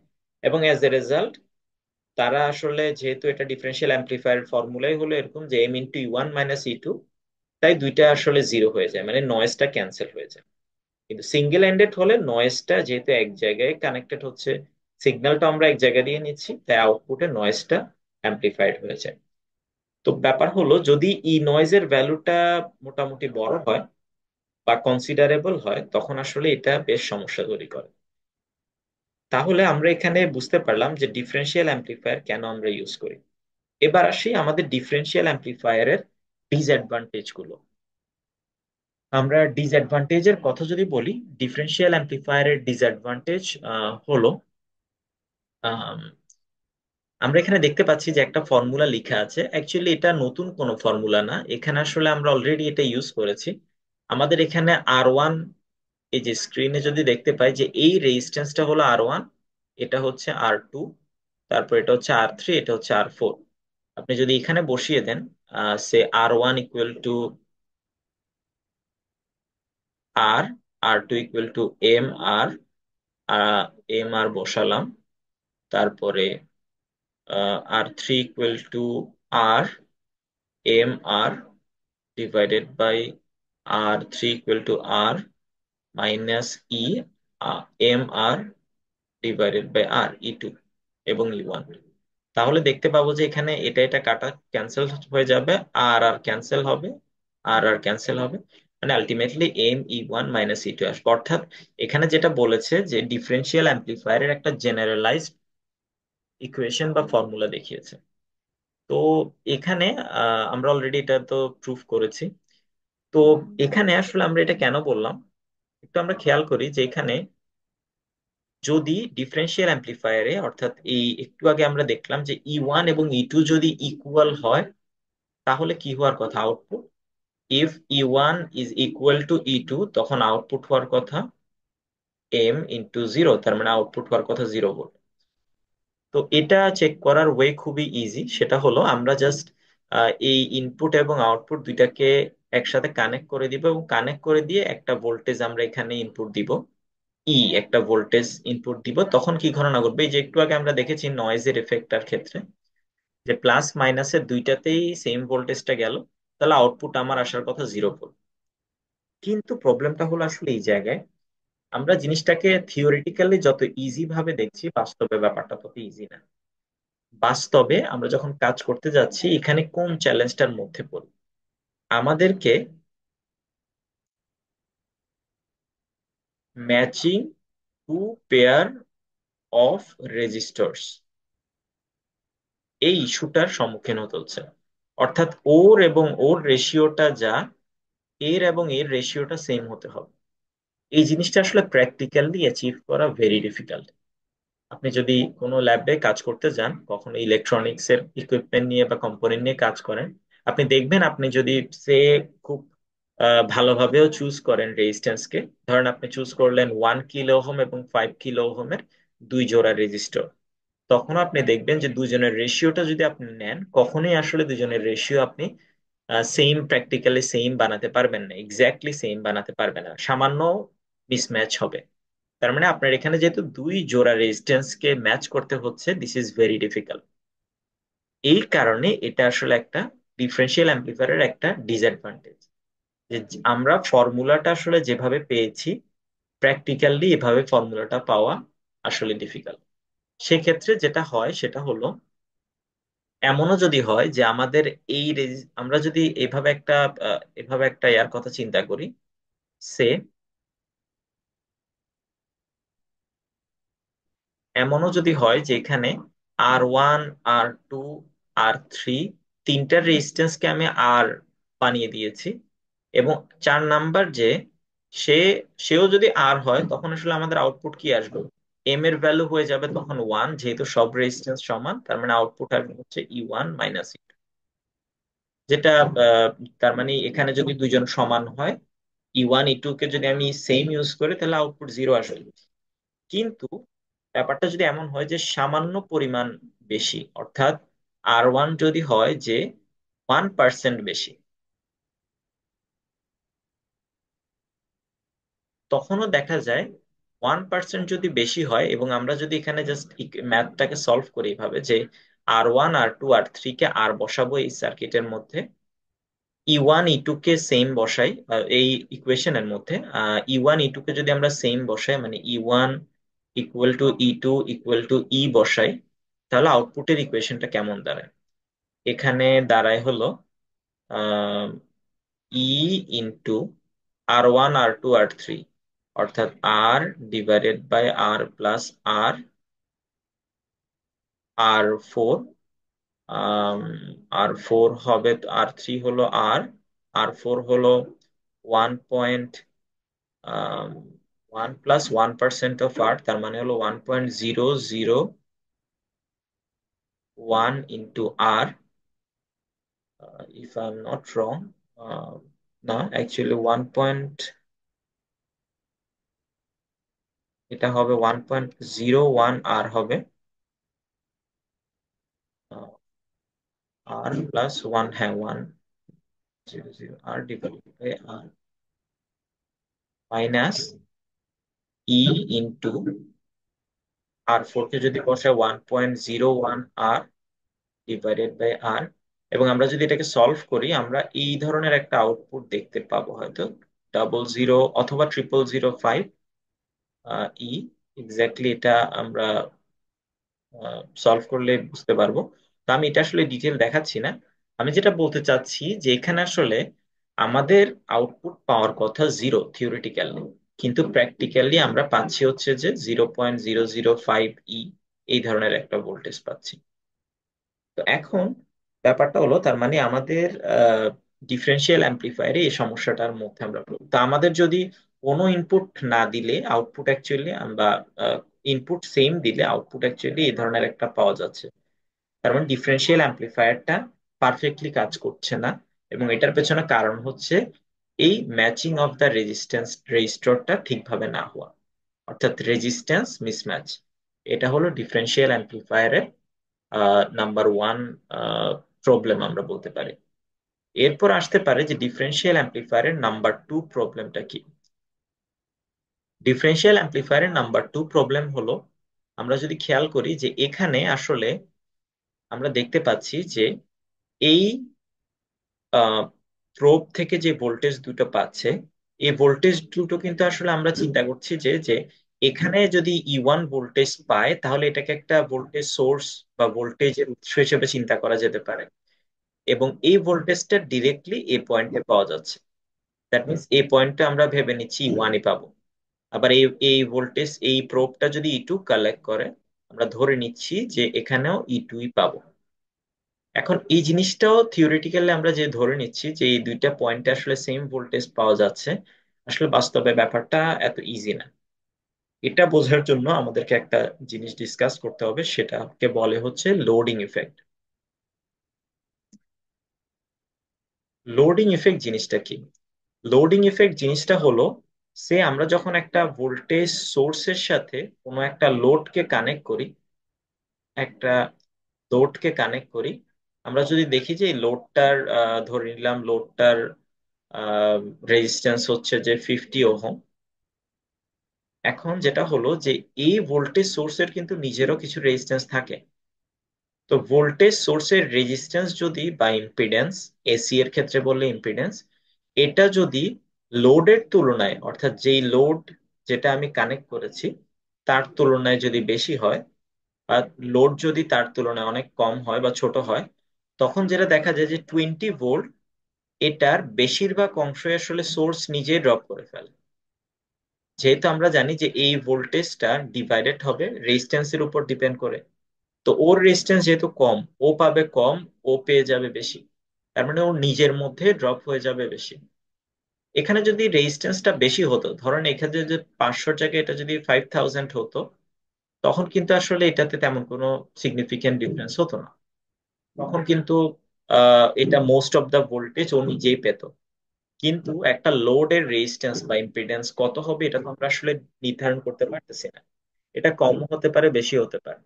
এবং অ্যাজ এ রেজাল্ট তারা আসলে, যেহেতু এটা ডিফারেন্সিয়াল অ্যাম্পলিফায়ার ফর্মুলাই হলো এরকম যে এম ইন্টু ই 1 মাইনাস ই 2, তাই দুইটা আসলে জিরো হয়ে যায়, মানে নয়েজটা ক্যান্সেল হয়ে যায়। কিন্তু সিঙ্গেল এন্ডেড হলে নয়েজটা যেহেতু এক জায়গায় কানেক্টেড হচ্ছে, সিগন্যালটা আমরা এক জায়গা দিয়ে নিচ্ছি, তাই আউটপুটে নয়েজটা অ্যাম্পলিফাইড হয়ে যায়। তো ব্যাপার হলো, যদি ই নয়েজের ভ্যালুটা মোটামুটি বড় হয় বা কনসিডারেবল হয়, তখন আসলে এটা বেশ সমস্যা তৈরি করে। তাহলে আমরা এখানে বুঝতে পারলাম যে ডিফারেন্সিয়াল অ্যাম্পলিফায়ার কেন আমরা ইউজ করি। এবার আসি আমাদের ডিফারেন্সিয়াল অ্যাম্পলিফায়ারের ডিসঅ্যাডভান্টেজ গুলো। আমরা ডিসঅ্যাডভান্টেজের কথা যদি বলি, ডিফারেন্সিয়াল অ্যাম্পলিফায়ারের ডিসঅ্যাডভান্টেজ হলো, আম, আমরা এখানে দেখতে পাচ্ছি যে একটা ফর্মুলা লেখা আছে। অ্যাকচুয়ালি এটা নতুন কোনো ফর্মুলা না, এখানে আসলে আমরা অলরেডি এটা ইউজ করেছি। আমাদের এখানে R1, এই যে স্ক্রিনে যদি দেখতে পাই যে এই রেজিস্ট্যান্সটা হলো R1, এটা হচ্ছে R2, তারপর এটা হচ্ছে R3, এটা হচ্ছে R4। আপনি যদি এখানে বসিয়ে দেন, R1 equal to R, R2 equal to M R বসালাম, তারপরে R3 equal to R, divided by R3 equal to minus E, M R divided by E 2 এবং ই 1। তাহলে দেখতে পাবো যে এখানে এটা এটা কাটা ক্যান্সেল হয়ে যাবে, আর আর ক্যান্সেল হবে, আর আর ক্যান্সেল হবে, মানে ultimately M E1 minus E 2 আসবে। অর্থাৎ এখানে যেটা বলেছে যে ডিফারেন্সিয়াল অ্যাম্পলিফায়ারের একটা জেনারেলাইজড ইকুয়েশন বা ফর্মুলা দেখিয়েছে। তো এখানে আমরা অলরেডি এটা তো প্রুফ করেছি। তো এখানে আসলে আমরা এটা কেন বললাম, একটু আমরা খেয়াল করি যে এখানে যদি ডিফারেন্সিয়াল অ্যাম্পলিফায়ারে, অর্থাৎ এই একটু আগে আমরা দেখলাম যে ই 1 এবং ই 2 যদি ইকুয়াল হয়, তাহলে কি হওয়ার কথা output? If E 1 is equal to E 2, তখন আউটপুট হওয়ার কথা M × 0, তার মানে আউটপুট হওয়ার কথা 0 ভোল্ট। তো এটা চেক করার ওয়ে খুবই ইজি, সেটা হলো আমরা জাস্ট এই ইনপুট এবং আউটপুট দুইটাকে একসাথে কানেক্ট করে দিব, এবং কানেক্ট করে দিয়ে একটা ভোল্টেজ আমরা এখানে ইনপুট দিব, একটা ভোল্টেজ ইনপুট দিব। তখন কি ঘটনা ঘটবে, এই যে একটু আগে আমরা দেখেছি নয়েজের এফেক্টটার ক্ষেত্রে, যে প্লাস মাইনাসের দুইটাতেই সেম ভোল্টেজটা গেল, তাহলে আউটপুট আমার আসার কথা 0 ভোল্ট। কিন্তু প্রবলেমটা হলো আসলে এই জায়গায়, আমরা জিনিসটাকে থিওরিটিক্যালি যত ইজি ভাবে দেখছি, বাস্তবে ব্যাপারটা তত ইজি না। বাস্তবে আমরা যখন কাজ করতে যাচ্ছি, এখানে কোন চ্যালেঞ্জটার মধ্যে পড়ি? আমাদেরকে matching two pair of resistors, এই ইস্যুটার সম্মুখীন হতে হচ্ছে। অর্থাৎ ওর এবং ওর রেশিওটা যা, এর এবং এর রেশিওটা সেম হতে হবে। এই জিনিসটা আসলে প্র্যাকটিক্যালি অ্যাচিভ করা ভেরি ডিফিকাল্ট। আপনি যদি কোনো ল্যাবে কাজ করতে যান, কখনো ইলেকট্রনিক্স এর ইকুইপমেন্ট নিয়ে বা কম্পোনেন্ট নিয়ে কাজ করেন, আপনি দেখবেন আপনি যদি সে খুব ভালোভাবেও চুজ করেন রেজিস্ট্যান্সকে, ধরেন আপনি চুজ করলেন 1 কিলো ওহম এবং 5 কিলো ওহমের দুই জোড়া রেজিস্টর, তখন আপনি দেখবেন যে দুজনের রেশিওটা যদি আপনি নেন, কখনোই আসলে দুজনের রেশিও আপনি সেম, প্র্যাকটিক্যালি সেম বানাতে পারবেন না, এক্স্যাক্টলি সেম বানাতে পারবেন না, সামান্য মিসম্যাচ হবে। তার মানে আপনার এখানে যেহেতু দুই জোড়া রেজিস্ট্যান্স কে ম্যাচ করতে হচ্ছে, দিস ইজ ভেরি ডিফিকাল্ট। এই কারণে এটা আসলে একটা ডিফারেন্সিয়াল অ্যাম্প্লিফায়ারের একটা ডিসঅ্যাডভান্টেজ, যে আমরা ফর্মুলাটা আসলে যেভাবে পেয়েছি, প্র্যাকটিক্যালি এভাবে ফর্মুলাটা পাওয়া আসলে ডিফিকাল্ট। সেক্ষেত্রে যেটা হয় সেটা হলো, এমনও যদি হয় যে আমাদের আমরা যদি এভাবে একটা ইয়ার কথা চিন্তা করি, সে এমনও যদি হয় যে এখানে R1, R2, R3, তিনটার রেজিস্ট্যান্সকে আমি আর বানিয়ে দিয়েছি, এবং 4 নাম্বার যে সে সেও যদি আর হয়, তখন আসলে আমাদের আউটপুট কি আসবে? এম এর ভ্যালু হয়ে যাবে তখন 1, যেহেতু সব রেজিস্ট্যান্স সমান, তার মানে আউটপুট আসবে হচ্ছে E1 - যেটা আহ, তার মানে এখানে যদি দুইজন সমান হয়, E1 E2 কে যদি আমি সেম ইউজ করি, তাহলে আউটপুট 0 আসবে। কিন্তু ব্যাপারটা যদি এমন হয় যে সামান্য পরিমাণ বেশি, অর্থাৎ R1 যদি হয় যে 1% বেশি, তখনও দেখা যায় 1% যদি বেশি হয়, এবং আমরা যদি এখানে জাস্ট ম্যাথটাকে সলভ করি এভাবে যে R1 R2 R3 কে আর বসাবো এই সার্কিটের মধ্যে, E1 E2 কে সেম বসাই এই ইকুয়েশনের মধ্যে, E1 E2 কে যদি আমরা সেম বসাই, মানে E1 = E2 = বসাই, তাহলে আউটপুটের ইকুয়েশনটা কেমন দাঁড়ায়? এখানে দাঁড়ায় হলো ই ইন্টু R1 R2 R3, অর্থাৎ R + R, R+R, R4 হবে, R3 হলো R4 হলো 1 + 1% অফ R, তার মানে হলো 1.0001 into R, if I am not wrong, না অ্যাকচুয়ালি এটা হবে 1.01 R হবে, R+1, হ্যাঁ 1.00 R / R minus into R4 কে যদি বসে 1.01 R / R, এবং আমরা যদি এটাকে সলভ করি, আমরা এই ধরনের একটা আউটপুট দেখতে পাবো, হয়তো 00 অথবা 0005 ই, এক্স্যাক্টলি এটা আমরা সলভ করলে বুঝতে পারবো। তো আমি এটা আসলে ডিটেল দেখাচ্ছি না। আমি যেটা বলতে চাচ্ছি যে এখানে আসলে আমাদের আউটপুট পাওয়ার কথা 0 থিওরিটিক্যালি, কিন্তু প্র্যাকটিক্যালি আমরা পাচ্ছি হচ্ছে যে 0.005 এই ধরনের একটা ভোল্টেজ পাচ্ছি। তো এখন ব্যাপারটা হলো, তার মানে আমাদের ডিফারেন্সিয়াল অ্যাম্প্লিফায়ারে এই সমস্যাটার মধ্যে আমরা পড়ি। তো আমাদের যদি কোনো ইনপুট না দিলে আউটপুট অ্যাকচুয়ালি, বা ইনপুট সেম দিলে আউটপুট অ্যাকচুয়ালি এই ধরনের একটা পাওয়া যাচ্ছে, তার মানে ডিফারেন্সিয়াল অ্যাম্প্লিফায়ারটা পারফেক্টলি কাজ করছে না। এবং এটার পেছনে কারণ হচ্ছে এই ম্যাচিং অফ দ্য রেজিস্টরটা ঠিকভাবে না হওয়া, অর্থাৎ রেজিস্ট্যান্স মিসম্যাচ। এটা হলো ডিফারেন্সিয়াল অ্যাম্প্লিফায়ারের নাম্বার 1 প্রবলেম আমরা বলতে পারি। এরপর আসতে পারে যে ডিফারেন্সিয়াল অ্যাম্প্লিফায়ারের নাম্বার 2 প্রবলেমটা কি। ডিফারেন্সিয়াল অ্যাম্প্লিফায়ারের নাম্বার 2 প্রবলেম হলো, আমরা যদি খেয়াল করি যে এখানে আসলে আমরা দেখতে পাচ্ছি যে এই প্রোব থেকে যে ভোল্টেজ দুটো পাচ্ছে, এই ভোল্টেজ দুটো কিন্তু আসলে আমরা চিন্তা করছি যে যে এখানে যদি ই1 ভোল্টেজ পায় তাহলে এটাকে একটা ভোল্টেজ সোর্স বা ভোল্টেজের উৎস হিসেবে চিন্তা করা যেতে পারে, এবং এই ভোল্টেজটা ডিরেক্টলি এই পয়েন্টে পাওয়া যাচ্ছে। দ্যাট মিনস এই পয়েন্টে আমরা ভেবে নিচ্ছি ই1ই পাবো। আবার এই এই ভোল্টেজ এই প্রোবটা যদি ই2 কালেক্ট করে, আমরা ধরে নিচ্ছি যে এখানেও ই2ই পাবো। এখন এই জিনিসটাও থিওরিটিক্যালি আমরা যে ধরে নিচ্ছি যে এই দুইটা পয়েন্টে আসলে সেম ভোল্টেজ পাওয়া যাচ্ছে, আসলে বাস্তবে ব্যাপারটা এত ইজি না। এটা বোঝার জন্য আমাদেরকে একটা জিনিস ডিসকাস করতে হবে, সেটাকে বলে হচ্ছে লোডিং ইফেক্ট। লোডিং ইফেক্ট জিনিসটা কি? লোডিং ইফেক্ট জিনিসটা হলো, সে আমরা যখন একটা ভোল্টেজ সোর্সের সাথে কোনো একটা লোডকে কানেক্ট করি, একটা লোডকে কানেক্ট করি, আমরা যদি দেখি যে এই লোডটার ধরে নিলাম লোডটার রেজিস্ট্যান্স হচ্ছে যে 50 ওহম। এখন যেটা হলো যে এই ভোল্টেজ সোর্সের কিন্তু নিজেরও কিছু রেজিস্ট্যান্স থাকে। তো ভোল্টেজ সোর্সের রেজিস্ট্যান্স যদি বা ইম্পিডেন্স, এসি এর ক্ষেত্রে বললে ইম্পিডেন্স, এটা যদি লোডের তুলনায়, অর্থাৎ যেই লোড যেটা আমি কানেক্ট করেছি তার তুলনায় যদি বেশি হয়, আর লোড যদি তার তুলনায় অনেক কম হয় বা ছোট হয়, তখন যেটা দেখা যায় যে 20 ভোল্ট এটার বেশিরভাগ অংশই আসলে সোর্স নিজেই ড্রপ করে ফেলে। যেহেতু আমরা জানি যে এই ভোল্টেজটা ডিভাইডেড হবে রেজিস্ট্যান্সের উপর ডিপেন্ড করে, তো ওর রেজিস্ট্যান্স যেহেতু কম, ও পাবে কম, ও পেয়ে যাবে বেশি। তার মানে ওর নিজের মধ্যে ড্রপ হয়ে যাবে বেশি। এখানে যদি রেজিস্ট্যান্সটা বেশি হতো, ধরেন এখানে যদি 500 জায়গায় এটা যদি 5000 হতো, তখন কিন্তু আসলে এটাতে তেমন কোনো সিগনিফিকেন্ট ডিফারেন্স হতো না। তখন কিন্তু এটা মোস্ট অফ দা ভোল্টেজ ও নিজেই পেত। কিন্তু একটা লোডের রেজিস্ট্যান্স বা ইম্পিডেন্স কত হবে এটা তো আমরা আসলে নির্ধারণ করতে পারতেছি না। এটা কম হতে পারে, বেশি হতে পারে।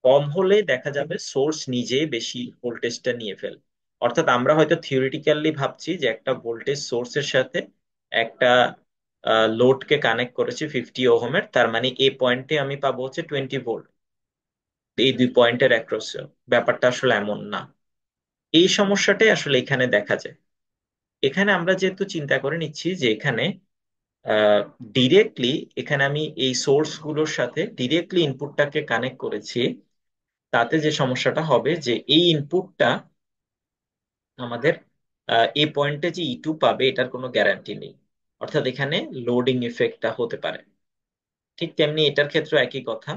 কম হলে দেখা যাবে সোর্স নিজে বেশি ভোল্টেজটা নিয়ে ফেলে। অর্থাৎ আমরা হয়তো থিওরিটিক্যালি ভাবছি যে একটা ভোল্টেজ সোর্সের সাথে একটা লোডকে কানেক্ট করেছি 50 ওহমের, তার মানে এই পয়েন্টে আমি পাবো হচ্ছে 20 ভোল্ট এই দুই পয়েন্টের অ্যাক্রস। ব্যাপারটা আসলে এমন না। এই সমস্যাটাই আসলে এখানে দেখা যায়। এখানে আমরা যেহেতু চিন্তা করে নিচ্ছি যে এখানে ডিরেক্টলি, এখানে আমি এই সোর্স গুলোর সাথে ডিরেক্টলি ইনপুটটাকে কানেক্ট করেছি, তাতে যে সমস্যাটা হবে যে এই ইনপুটটা আমাদের এই পয়েন্টে যে ই2 পাবে এটার কোনো গ্যারান্টি নেই। অর্থাৎ এখানে লোডিং ইফেক্টটা হতে পারে। ঠিক তেমনি এটার ক্ষেত্রে একই কথা।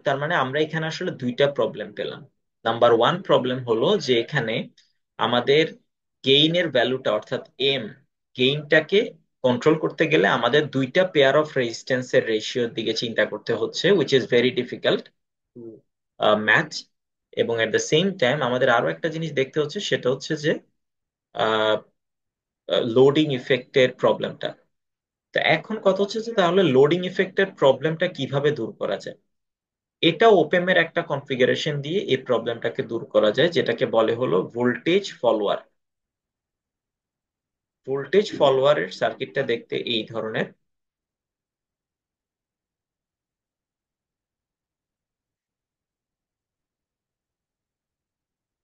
তার মানে আমরা এখানে আসলে দুইটা প্রবলেম পেলাম। নাম্বার ওয়ান প্রবলেম হলো যে এখানে আমাদের গেইনের ভ্যালুটা, অর্থাৎ এম, গেইনটাকে কন্ট্রোল করতে গেলে আমাদের দুইটা পেয়ার অফ রেজিস্ট্যান্সের রেশিওর দিকে চিন্তা করতে হচ্ছে, which is very difficult to match. এবং এট দ্য সেম টাইম আমাদের আরো একটা জিনিস দেখতে হচ্ছে, সেটা হচ্ছে যে লোডিং ইফেক্টের প্রবলেমটা। তো এখন কথা হচ্ছে যে তাহলে লোডিং ইফেক্টের প্রবলেমটা কিভাবে দূর করা যায়। এটা ওপেম এর একটা কনফিগারেশন দিয়ে এই প্রবলেমটাকে দূর করা যায়, যেটাকে বলে হলো ভোল্টেজ ফলোয়ার। ভোল্টেজ ফলোয়ারের সার্কিটটা দেখতে এই ধরনের।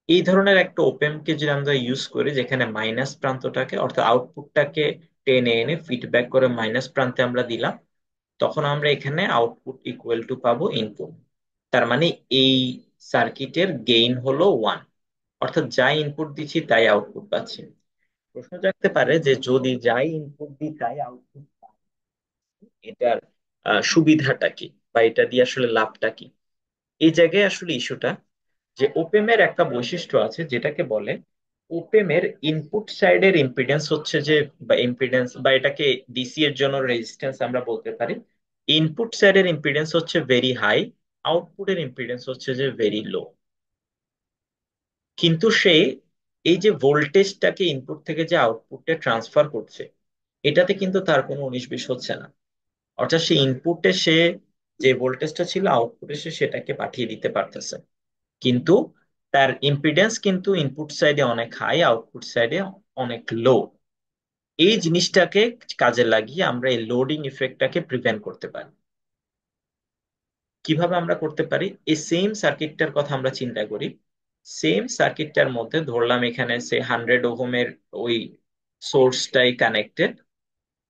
এই ধরনের একটা ওপেম কে যদি আমরা ইউজ করি, যেখানে মাইনাস প্রান্তটাকে, অর্থাৎ আউটপুটটাকে টেনে এনে ফিডব্যাক করে মাইনাস প্রান্তে আমরা দিলাম, তখন আমরা এখানে আউটপুট ইকুয়াল টু পাবো ইনপুট। তার মানে এই সার্কিটের গেইন হলো 1, অর্থাৎ যাই ইনপুট দিচ্ছি তাই আউটপুট পাচ্ছি। প্রশ্ন জাগতে পারে যে যদি যাই ইনপুট দিই তাই আউটপুট, এটার সুবিধাটা কি বা এটা দিয়ে আসলে লাভটা কি? এই জায়গায় আসলে ইস্যুটা যে ওপেমের একটা বৈশিষ্ট্য আছে যেটাকে বলে ওপেমের ইনপুট সাইডের ইম্পিডেন্স হচ্ছে যে, বা ইম্পিডেন্স বা এটাকে ডিসি এর জন্য রেজিস্ট্যান্স আমরা বলতে পারি। ইনপুট সাইডের ইম্পিডেন্স হচ্ছে ভেরি হাই, আউটপুটের ইম্পিডেন্স হচ্ছে যে ভেরি লো। কিন্তু সে এই যে ভোল্টেজটাকে ইনপুট থেকে যে আউটপুটে ট্রান্সফার করছে, এটাতে কিন্তু তার কোনো উনিশ বিশ হচ্ছে না। অর্থাৎ সে ইনপুটে সে যে ভোল্টেজটা ছিল আউটপুটে সে সেটাকে পাঠিয়ে দিতে পারতেছে, কিন্তু তার ইম্পিডেন্স কিন্তু ইনপুট সাইডে অনেক হাই, আউটপুট সাইডে অনেক লো। এই জিনিসটাকে কাজে লাগিয়ে আমরা এই লোডিং ইফেক্টটাকে প্রিভেন্ট করতে পারি। কিভাবে আমরা করতে পারি? এই সেম সার্কিটটার কথা আমরা চিন্তা করি। সেম সার্কিটটার মধ্যে ধরলাম এখানে সে 100 ওহমের ওই সোর্সটাই কানেক্টেড।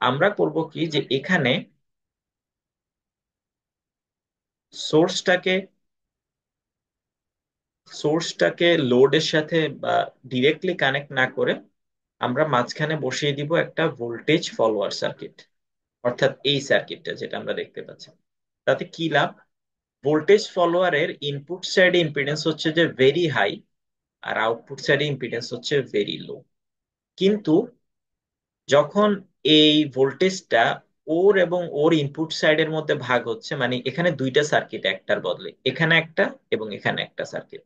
আমরা করব কি যে এখানে সোর্সটাকে সোর্সটাকে লোডের সাথে বা ডিরেক্টলি কানেক্ট না করে আমরা মাঝখানে বসিয়ে দিব একটা ভোল্টেজ ফলোয়ার সার্কিট, অর্থাৎ এই সার্কিটটা যেটা আমরা দেখতে পাচ্ছি। তাতে কি লাভ? ভোল্টেজ ফলোয়ারের ইনপুট সাইডে ইম্পিডেন্স হচ্ছে যে ভেরি হাই, আর আউটপুট সাইডে ইম্পিডেন্স হচ্ছে ভেরি লো। কিন্তু যখন এই ভোল্টেজটা ওর এবং ওর ইনপুট সাইডের মধ্যে ভাগ হচ্ছে, মানে এখানে দুইটা সার্কিট, একটার বদলে এখানে একটা এবং এখানে একটা সার্কিট,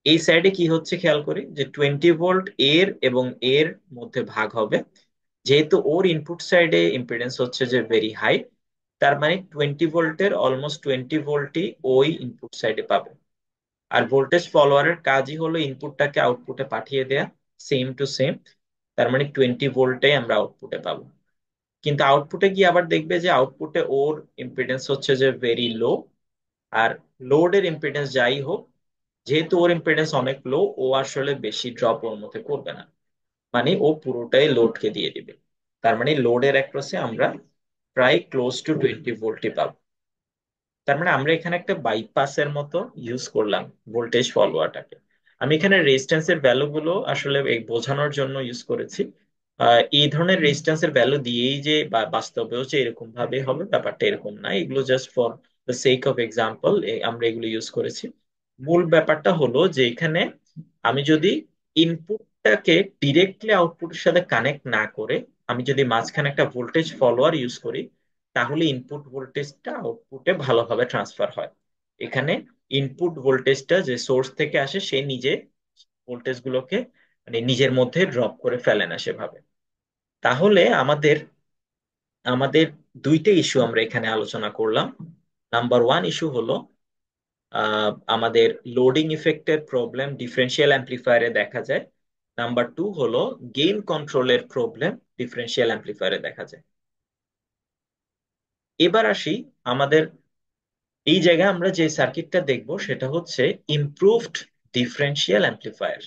এই সাইডে কি হচ্ছে খেয়াল করি যে 20 ভোল্ট এর এবং এর মধ্যে ভাগ হবে। যেহেতু ওর ইনপুট সাইডে ইম্পিডেন্স হচ্ছে যে ভেরি হাই, তার মানে 20 ভোল্টের অলমোস্ট 20 ভোল্টই ওই ইনপুট সাইডে পাবে। আর ভোল্টেজ ফলোয়ারের কাজই হলো ইনপুটটাকে আউটপুটে পাঠিয়ে দেয়া, সেম টু সেম। তার মানে 20 ভোল্টে আমরা আউটপুটে পাবো। কিন্তু আউটপুটে গিয়ে আবার দেখবে যে আউটপুটে ওর ইম্পিডেন্স হচ্ছে যে ভেরি লো। আর লোডের ইম্পিডেন্স যাই হোক, যেহেতু ওর ইম্পিডেন্স অনেক লো, ও আসলে বেশি ড্রপ ওর মধ্যে করবে না, মানে ও পুরোটাই লোডকে দিয়ে দিবে। তার মানে লোডের অ্যাক্রসে আমরা প্রায় ক্লোজ টু 20 ভোল্টই পাবো। তার মানে আমরা এখানে একটা বাইপাসের মতো ইউজ করলাম ভোল্টেজ ফলোয়ারটাকে। আমি এখানে রেজিস্ট্যান্সের ভ্যালু গুলো আসলে এই বোঝানোর জন্য ইউজ করেছি। এই ধরনের রেজিস্ট্যান্সের ভ্যালু দিয়েই যে বাস্তবেও যে এরকম ভাবে হবে ব্যাপারটা এরকম না, এগুলো just for the sake of example আমরা এগুলো ইউজ করেছি। মূল ব্যাপারটা হলো যে এখানে আমি যদি ইনপুটটাকে ডিরেক্টলি আউটপুটের সাথে কানেক্ট না করে আমি যদি মাঝখানে একটা ভোল্টেজ ফলোয়ার ইউজ করি, তাহলে ইনপুট ভোল্টেজটা আউটপুটে ভালোভাবে ট্রান্সফার হয়। এখানে ইনপুট ভোল্টেজটা যে সোর্স থেকে আসে সে নিজে ভোল্টেজ গুলোকে মানে নিজের মধ্যে ড্রপ করে ফেলে না সেভাবে। তাহলে আমাদের আমাদের দুইটা ইস্যু আমরা এখানে আলোচনা করলাম। নাম্বার ওয়ান ইস্যু হলো আমাদের লোডিং ইফেক্টের প্রবলেম ডিফারেন্সিয়াল অ্যাম্প্লিফায়ারে দেখা যায়। নাম্বার টু হলো গেইন কন্ট্রোলের প্রবলেম ডিফারেন্সিয়াল অ্যাম্প্লিফায়ারে দেখা যায়। এবার আসি আমাদের এই জায়গায় আমরা যে সার্কিটটা দেখব সেটা হচ্ছে improved differential amplifier.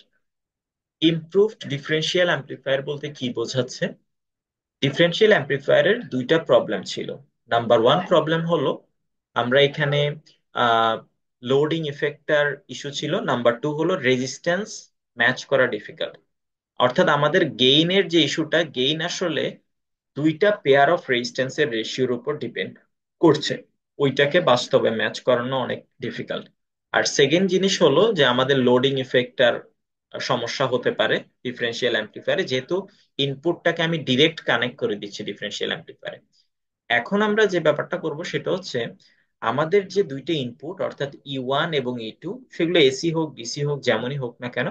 Improved differential amplifier বলতে কি বোঝাচ্ছে? ডিফারেন্সিয়াল অ্যাম্প্লিফায়ারের দুইটা প্রবলেম ছিল। নাম্বার ওয়ান প্রবলেম হলো আমরা এখানে লোডিং ইফেক্টার ইস্যু ছিল। নাম্বার টু হলো রেজিস্ট্যান্স ম্যাচ করা ডিফিকাল্ট। অর্থাৎ আমাদের গেইনের যে ইস্যুটা, গেইন আসলে দুইটা পেয়ার অফ রেজিস্ট্যান্সের রেশিওর উপর ডিপেন্ড করছে, ওইটাকে বাস্তবে ম্যাচ করানো অনেক ডিফিকাল্ট। আর সেকেন্ড জিনিস হলো যে আমাদের লোডিং ইফেক্টার সমস্যা হতে পারে ডিফারেন্সিয়াল অ্যাম্প্লিফায়ারে, যেহেতু ইনপুটটাকে আমি ডিরেক্ট কানেক্ট করে দিচ্ছি ডিফারেন্সিয়াল অ্যাম্প্লিফায়ারে। এখন আমরা যে ব্যাপারটা করব সেটা হচ্ছে আমাদের যে দুইটা ইনপুট অর্থাৎ E1 এবং E2, সেগুলো এসি হোক ডিসি হোক যেমনই হোক না কেন,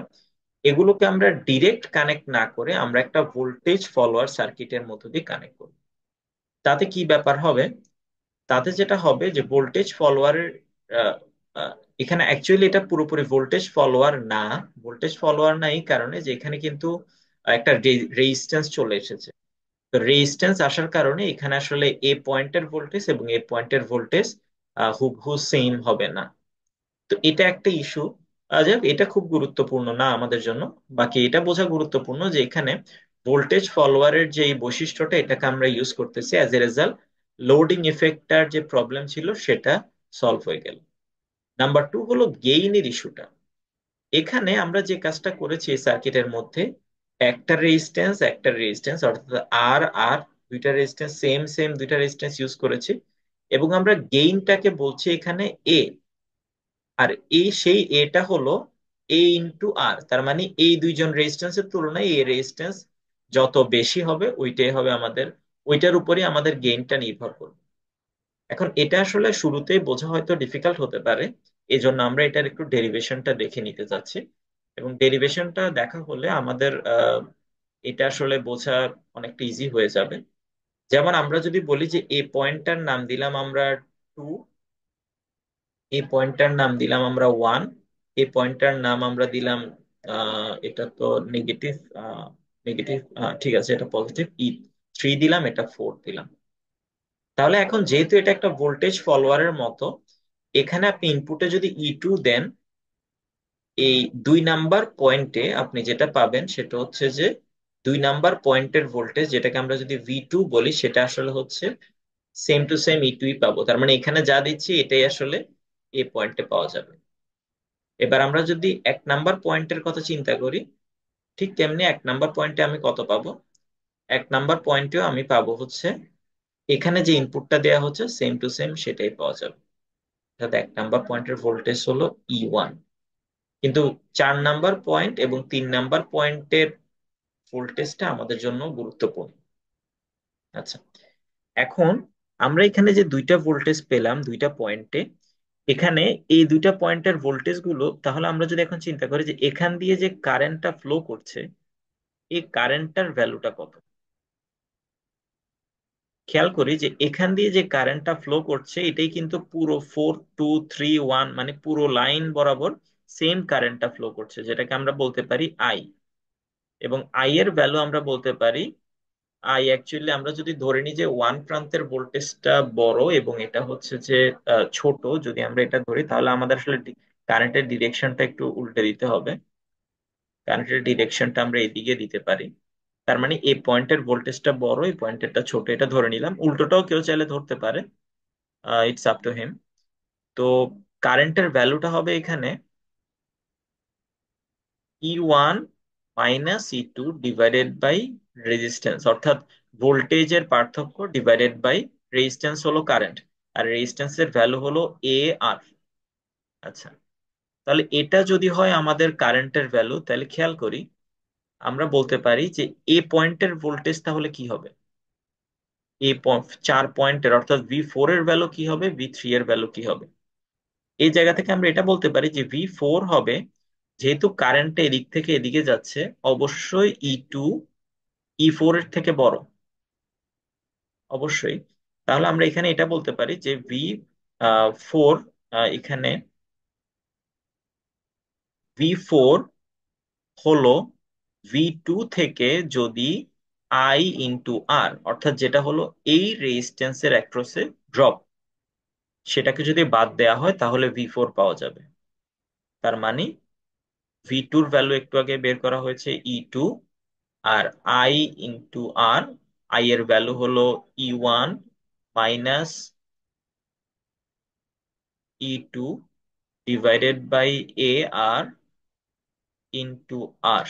এগুলোকে আমরা ডিরেক্ট কানেক্ট না করে আমরা একটা ভোল্টেজ ফলোয়ার সার্কিটের মধ্য দিয়ে কানেক্ট করব। তাতে কি ব্যাপার হবে? তাতে যেটা হবে যে ভোল্টেজ ফলোয়ারের এখানে অ্যাকচুয়ালি এটা পুরোপুরি ভোল্টেজ ফলোয়ার না। ভোল্টেজ ফলোয়ার না এই কারণে যে এখানে কিন্তু একটা রেজিস্ট্যান্স চলে এসেছে। তো রেজিস্ট্যান্স আসার কারণে এখানে আসলে এ পয়েন্টের ভোল্টেজ এবং এ পয়েন্টের ভোল্টেজ হুবহু সেম হবে না। তো এটা একটা ইস্যু। যাক, এটা খুব গুরুত্বপূর্ণ না আমাদের জন্য। বাকি এটা বোঝা গুরুত্বপূর্ণ যে এখানে ভোল্টেজ ফলোয়ারের যে এই বৈশিষ্ট্যটা এটাকে আমরা ইউজ করতেছি, অ্যাজ এ রেজাল্ট লোডিং ইফেক্টটার যে প্রবলেম ছিল সেটা সলভ হয়ে গেল। নাম্বার টু হলো গেইনের ইস্যুটা। এখানে আমরা যে কাজটা করেছি এই সার্কিটের মধ্যে, একটা রেজিস্ট্যান্স অর্থাৎ আর আর দুইটা রেজিস্ট্যান্স সেম সেম দুইটা রেজিস্ট্যান্স ইউজ করেছি, এবং আমরা গেইনটাকে বলছি এখানে এ। আর এই সেই এটা হলো এ ইন্টু আর, তার মানে এই দুইজন রেজিস্ট্যান্সের তুলনায় এই রেজিস্ট্যান্স যত বেশি হবে ওইটাই হবে আমাদের, ওইটার উপরে আমাদের গেইনটা নির্ভর করবে। এখন এটা আসলে শুরুতেই বোঝা হয়তো ডিফিকাল্ট হতে পারে, এই জন্য আমরা এটার একটু ডেরিভেশনটা দেখে নিতে যাচ্ছি। এবং ডেরিভেশনটা দেখা হলে আমাদের এটা আসলে বোঝা অনেকটা ইজি হয়ে যাবে। যেমন আমরা যদি বলি যে এই পয়েন্টটার নাম দিলাম আমরা 2, এই পয়েন্টটার নাম দিলাম আমরা 1, এই পয়েন্টটার নাম আমরা দিলাম এটা তো নেগেটিভ, নেগেটিভ, ঠিক আছে এটা পজিটিভ, E3 দিলাম, এটা 4 দিলাম। তাহলে এখন যেহেতু এটা একটা ভোল্টেজ ফলোয়ারের মতো, এখানে আপনি ইনপুটে যদি E2 দেন, এই 2 নাম্বার পয়েন্টে আপনি যেটা পাবেন সেটা হচ্ছে যে 2 নাম্বার পয়েন্টের ভোল্টেজ, যেটাকে আমরা যদি V2 বলি, সেটা আসলে হচ্ছে সেম টু সেম E2 পাবো। তার মানে এখানে যা দিচ্ছি এটাই আসলে এ পয়েন্টে পাওয়া যাবে। এবার আমরা যদি 1 নাম্বার পয়েন্টের কথা চিন্তা করি, ঠিক তেমনি 1 নাম্বার পয়েন্টে আমি কত পাবো? 1 নাম্বার পয়েন্টেও আমি পাবো হচ্ছে এখানে যে ইনপুটটা দেওয়া হচ্ছে সেম টু সেম সেটাই পাওয়া যাবে। অর্থাৎ 1 নাম্বার পয়েন্টের ভোল্টেজ হলো E1। কিন্তু 4 নাম্বার পয়েন্ট এবং 3 নাম্বার পয়েন্টের ভোল্টেজটা আমাদের জন্য গুরুত্বপূর্ণ। আচ্ছা, এখন আমরা এখানে যে দুইটা ভোল্টেজ পেলাম দুইটা পয়েন্টে, এখানে এই দুইটা পয়েন্টের ভোল্টেজ গুলো, তাহলে আমরা যদি এখন চিন্তা করি যে এখান দিয়ে যে কারেন্টটা ফ্লো করছে, এই কারেন্টটার ভ্যালুটা কত। খেয়াল করি যে এখান দিয়ে যে কারেন্টটা ফ্লো করছে এটাই কিন্তু পুরো 4 2 3 1, মানে পুরো লাইন বরাবর সেম কারেন্টটা ফ্লো করছে, যেটাকে আমরা বলতে পারি আই। এবং আই এর ভ্যালু আমরা বলতে পারি, আই অ্যাকচুয়ালি আমরা যদি ধরে নিই যে ওয়ান প্রান্তের ভোল্টেজটা বড় এবং এটা হচ্ছে যে ছোট, যদি আমরা এটা ধরি তাহলে আমাদের আসলে কারেন্টের ডিরেকশনটা একটু উল্টে দিতে হবে। কারেন্টের ডিরেকশনটা আমরা এদিকে দিতে পারি। তার মানে এই পয়েন্টের ভোল্টেজটা বড়, এই পয়েন্টেরটা ছোট, এটা ধরে নিলাম। উল্টোটাও কেউ চাইলে ধরতে পারে, ইটস আপ টু হিম। তো কারেন্টের ভ্যালুটা হবে এখানে E1 minus E2 divided by resistance, অর্থাৎ ভোল্টেজের পার্থক্য ডিভাইডেড বাই রেজিস্ট্যান্স হলো কারেন্ট, আর রেজিস্ট্যান্সের ভ্যালু হলো আর। আচ্ছা, তাহলে এটা যদি হয় আমাদের কারেন্টের ভ্যালু, তাহলে খেয়াল করি আমরা বলতে পারি যে এ পয়েন্টের ভোল্টেজ তাহলে কি হবে, 4 পয়েন্টের, অর্থাৎ V4 এর ভ্যালু কি হবে, V3 এর ভ্যালু কি হবে। এই জায়গা থেকে আমরা এটা বলতে পারি যে V4 হবে, যেহেতু কারেন্টটা এদিক থেকে এদিকে যাচ্ছে, অবশ্যই E2 E4 এর থেকে বড়, অবশ্যই। তাহলে আমরা এখানে এটা বলতে পারি যে V4, এখানে V4 হলো V2 থেকে যদি I ইন্টু আর, অর্থাৎ যেটা হলো এই রেজিস্ট্যান্সের অ্যাক্রসে ড্রপ, সেটাকে যদি বাদ দেওয়া হয় তাহলে V4 পাওয়া যাবে। তার মানে V2 এর ভ্যালু একটু আগে বের করা হয়েছে E2, আর I ইন্টু আর, আই এর ভ্যালু হলো E1 minus E2 divided by R into R.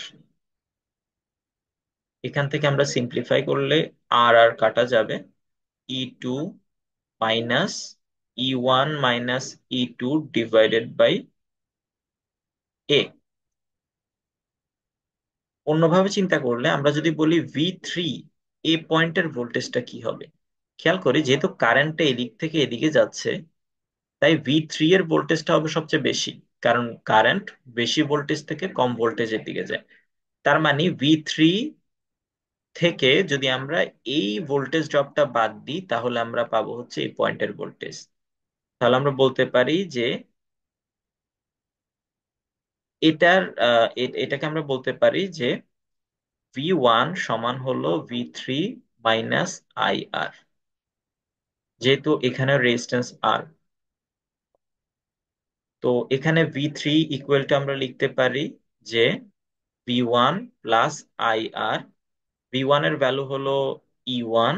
এখান থেকে আমরা সিম্পলিফাই করলে আর আর কাটা যাবে, E2 minus E1 minus E2 divided by A. অন্যভাবে চিন্তা করলে আমরা যদি বলি V3, এ পয়েন্টের ভোল্টেজটা কি হবে। খেয়াল করি যেহেতু কারেন্টটা এদিক থেকে এদিকে যাচ্ছে, তাই V3 এর ভোল্টেজটা হবে সবচেয়ে বেশি, কারণ কারেন্ট বেশি ভোল্টেজ থেকে কম ভোল্টেজের দিকে যায়। তার মানে V3 থেকে যদি আমরা এই ভোল্টেজ ড্রপটা বাদ দিই তাহলে আমরা পাবো হচ্ছে এই পয়েন্টের ভোল্টেজ। তাহলে আমরা বলতে পারি যে এটার এটাকে আমরা বলতে পারি যে V1 সমান হলো V3 মাইনাস আর, যেহেতু এখানে রেজিস্ট্যান্স আর। তো এখানে V3 ইকুয়াল টু আমরা লিখতে পারি যে V1 প্লাস আর। V1 এর ভ্যালু হলো E1,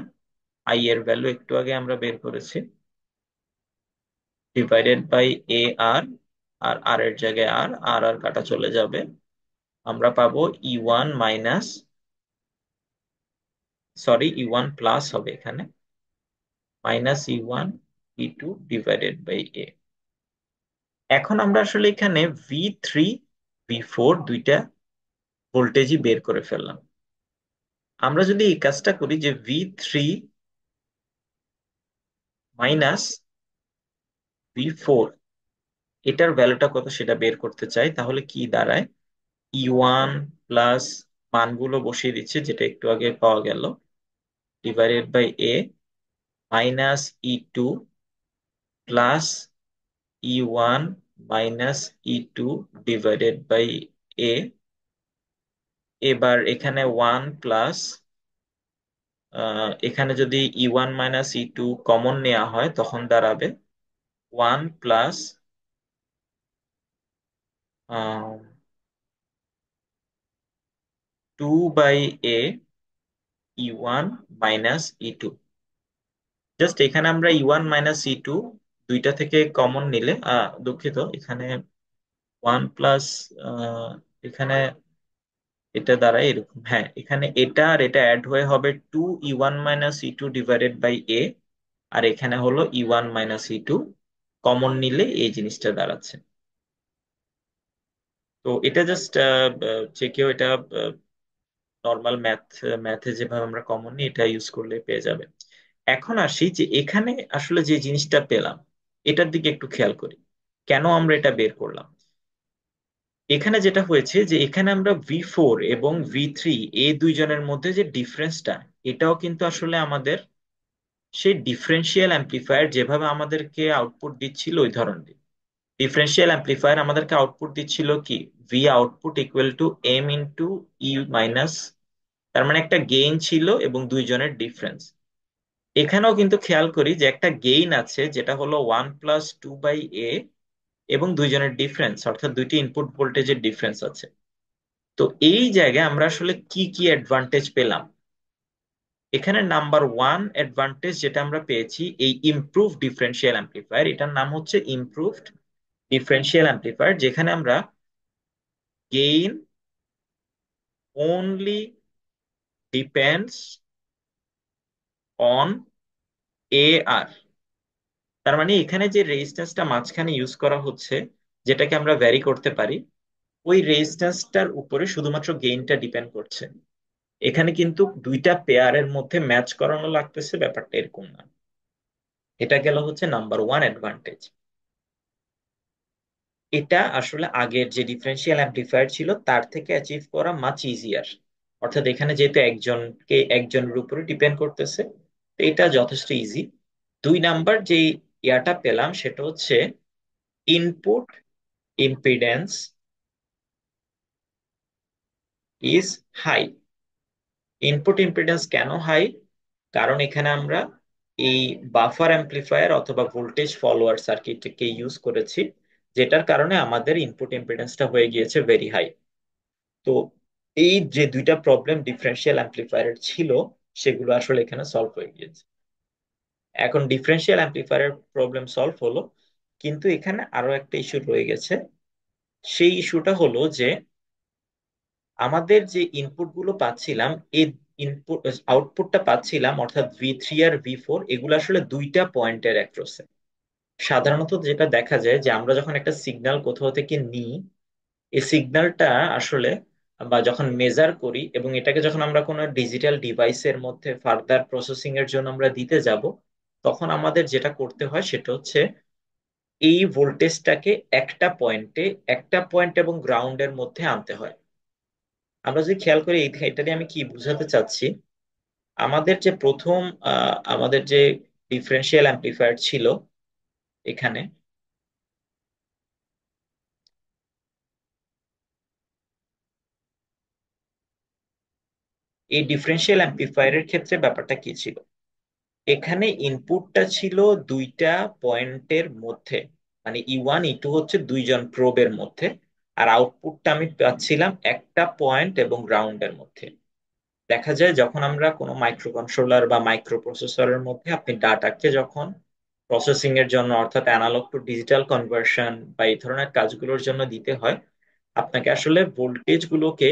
আই এর ভ্যালু একটু আগে আমরা বের করেছি, ডিভাইডেড বাই আর। আর আর এর জায়গায় আর আর কাটা চলে যাবে, আমরা পাবো E1 minus, sorry E1 plus হবে এখানে, minus E1 E2 divided by এখন আমরা আসলে এখানে V3 V4 দুইটা ভোল্টেজই বের করে ফেললাম। আমরা যদি এই কাজটা করি যে V3 মাইনাস V4, এটার ভ্যালুটা কত সেটা বের করতে চাই, তাহলে কি দাঁড়ায়, E1 প্লাস মানগুলো বসিয়ে দিচ্ছে যেটা একটু আগে পাওয়া গেল, divided by minus E2 plus E1 minus E2 divided by A. এবার এখানে ওয়ান প্লাস, এখানে যদি E1 মাইনাস E2 কমন নেওয়া হয় তখন দাঁড়াবে one plus 2/a E1 minus E2। Just এখানে আমরা E1 মাইনাস E2 দুইটা থেকে কমন নিলে, দুঃখিত, এখানে 1 প্লাস, এখানে এটা দ্বারা এরকম, হ্যাঁ, এখানে এটা আর এটা অ্যাড হয়ে হবে 2E1 minus E2 divided by A. আর এখানে হলো E1 মাইনাস E2, কমন নিলে এই জিনিসটা দাঁড়াচ্ছে। তো এটা জাস্ট যে কেউ এটা নর্মাল ম্যাথে যেভাবে আমরা কমন নিই এটা ইউজ করলে পেয়ে যাবে। এখন আসি যে এখানে আসলে যে জিনিসটা পেলাম এটার দিকে একটু খেয়াল করি, কেন আমরা এটা বের করলাম। এখানে যেটা হয়েছে যে এখানে আমরা V4 এবং V3 এই দুইজনের মধ্যে যে ডিফারেন্সটা, এটাও কিন্তু আসলে আমাদের সেই ডিফারেন্সিয়াল অ্যাম্প্লিফায়ার যেভাবে আমাদেরকে আউটপুট দিচ্ছিল ওই ধরনের। ডিফারেন্সিয়াল অ্যাম্প্লিফায়ার আমাদেরকে আউটপুট দিচ্ছিল কি, V output equal to M into E minus, তার মানে একটা গেইন ছিল এবং দুইজনের ডিফারেন্স। এখানেও কিন্তু খেয়াল করি যে একটা গেইন আছে যেটা হলো 1+2/a, এবং দুইজনের ডিফারেন্স অর্থাৎ দুইটি ইনপুট ভোল্টেজের ডিফারেন্স আছে। তো এই জায়গায় আমরা আসলে কি কি অ্যাডভান্টেজ পেলাম। এখানে নাম্বার ওয়ান অ্যাডভান্টেজ যেটা আমরা পেয়েছি এই ইমপ্রুভ ডিফারেন্সিয়াল অ্যাম্প্লিফায়ার, এটার নাম হচ্ছে ইমপ্রুভড ডিফারেন্সিয়াল অ্যাম্প্লিফায়ার, যেখানে আমরা gain only depends on AR। তার মানে এখানে যে রেজিস্ট্যান্সটা মাঝখানে ইউজ করা হচ্ছে, যেটাকে আমরা ভ্যারি করতে পারি, ওই রেজিস্ট্যান্সটার উপরে শুধুমাত্র গেইনটা ডিপেন্ড করছে। এখানে কিন্তু দুইটা পেয়ারের মধ্যে ম্যাচ করানো লাগতেছে, ব্যাপারটা এরকম না। এটা গেল হচ্ছে নাম্বার ওয়ান অ্যাডভান্টেজ। এটা আসলে আগের যে ডিফারেন্সিয়াল অ্যাম্প্লিফায়ার ছিল তার থেকে অ্যাচিভ করা মাচ ইজিয়ার। অর্থাৎ এখানে যেহেতু একজনের উপরে ডিপেন্ড করতেছে, তো এটা যথেষ্ট ইজি। দুই নাম্বার যে ইয়াটা পেলাম সেটা হচ্ছে input impedance is high. Input impedance কেন হাই? কারণ এখানে আমরা এই বাফার অ্যাম্প্লিফায়ার অথবা ভোল্টেজ ফলোয়ার সার্কিটকে ইউজ করেছি, যেটার কারণে আমাদের ইনপুট ইম্পিডেন্সটা হয়ে গিয়েছে ভেরি হাই। তো এই যে দুইটা প্রবলেম ডিফারেন্সিয়াল অ্যাম্প্লিফায়ারের ছিল, সেগুলো আসলে এখানে সলভ হয়ে গিয়েছে। এখন ডিফারেন্সিয়াল অ্যাম্প্লিফায়ারের প্রবলেম সলভ হলো, কিন্তু এখানে আরো একটা ইস্যু রয়ে গেছে। সেই ইস্যুটা হলো যে আমাদের যে ইনপুট গুলো পাচ্ছিলাম, এই ইনপুট আউটপুটটা পাচ্ছিলাম অর্থাৎ V3 আর V4, এগুলো আসলে দুইটা পয়েন্টের অ্যাক্রসে। সাধারণত যেটা দেখা যায় যে আমরা যখন একটা সিগন্যাল কোথাও থেকে নিই, এই সিগন্যালটা আসলে বা যখন মেজার করি এবং এটাকে যখন আমরা কোনো ডিজিটাল ডিভাইসের মধ্যে ফার্দার প্রসেসিং এর জন্য আমরা দিতে যাব, তখন আমাদের যেটা করতে হয় সেটা হচ্ছে এই ভোল্টেজটাকে একটা পয়েন্ট এবং গ্রাউন্ডের মধ্যে আনতে হয়। আমরা যদি খেয়াল করি এটা দিয়ে আমি কি বোঝাতে চাচ্ছি, আমাদের যে প্রথম আমাদের যে ডিফারেন্সিয়াল অ্যাম্প্লিফায়ার ছিল এখানে, এই ডিফারেন্সিয়াল অ্যাম্প্লিফায়ারের ক্ষেত্রে ব্যাপারটা কি ছিল, এখানে ইনপুটটা ছিল দুইটা পয়েন্টের মধ্যে, মানে E1 E2 হচ্ছে দুইজন প্রোবের মধ্যে, আর আউটপুটটা আমি পাচ্ছিলাম একটা পয়েন্ট এবং গ্রাউন্ডের মধ্যে। দেখা যায় যখন আমরা কোনো মাইক্রো কন্ট্রোলার বা মাইক্রো প্রসেসরের মধ্যে আপনি ডাটাকে যখন প্রসেসিং এর জন্য অর্থাৎ অ্যানালগ টু ডিজিটাল কনভার্সন বা এই ধরনের কাজগুলোর জন্য দিতে হয়, আপনাকে আসলে ভোল্টেজ গুলোকে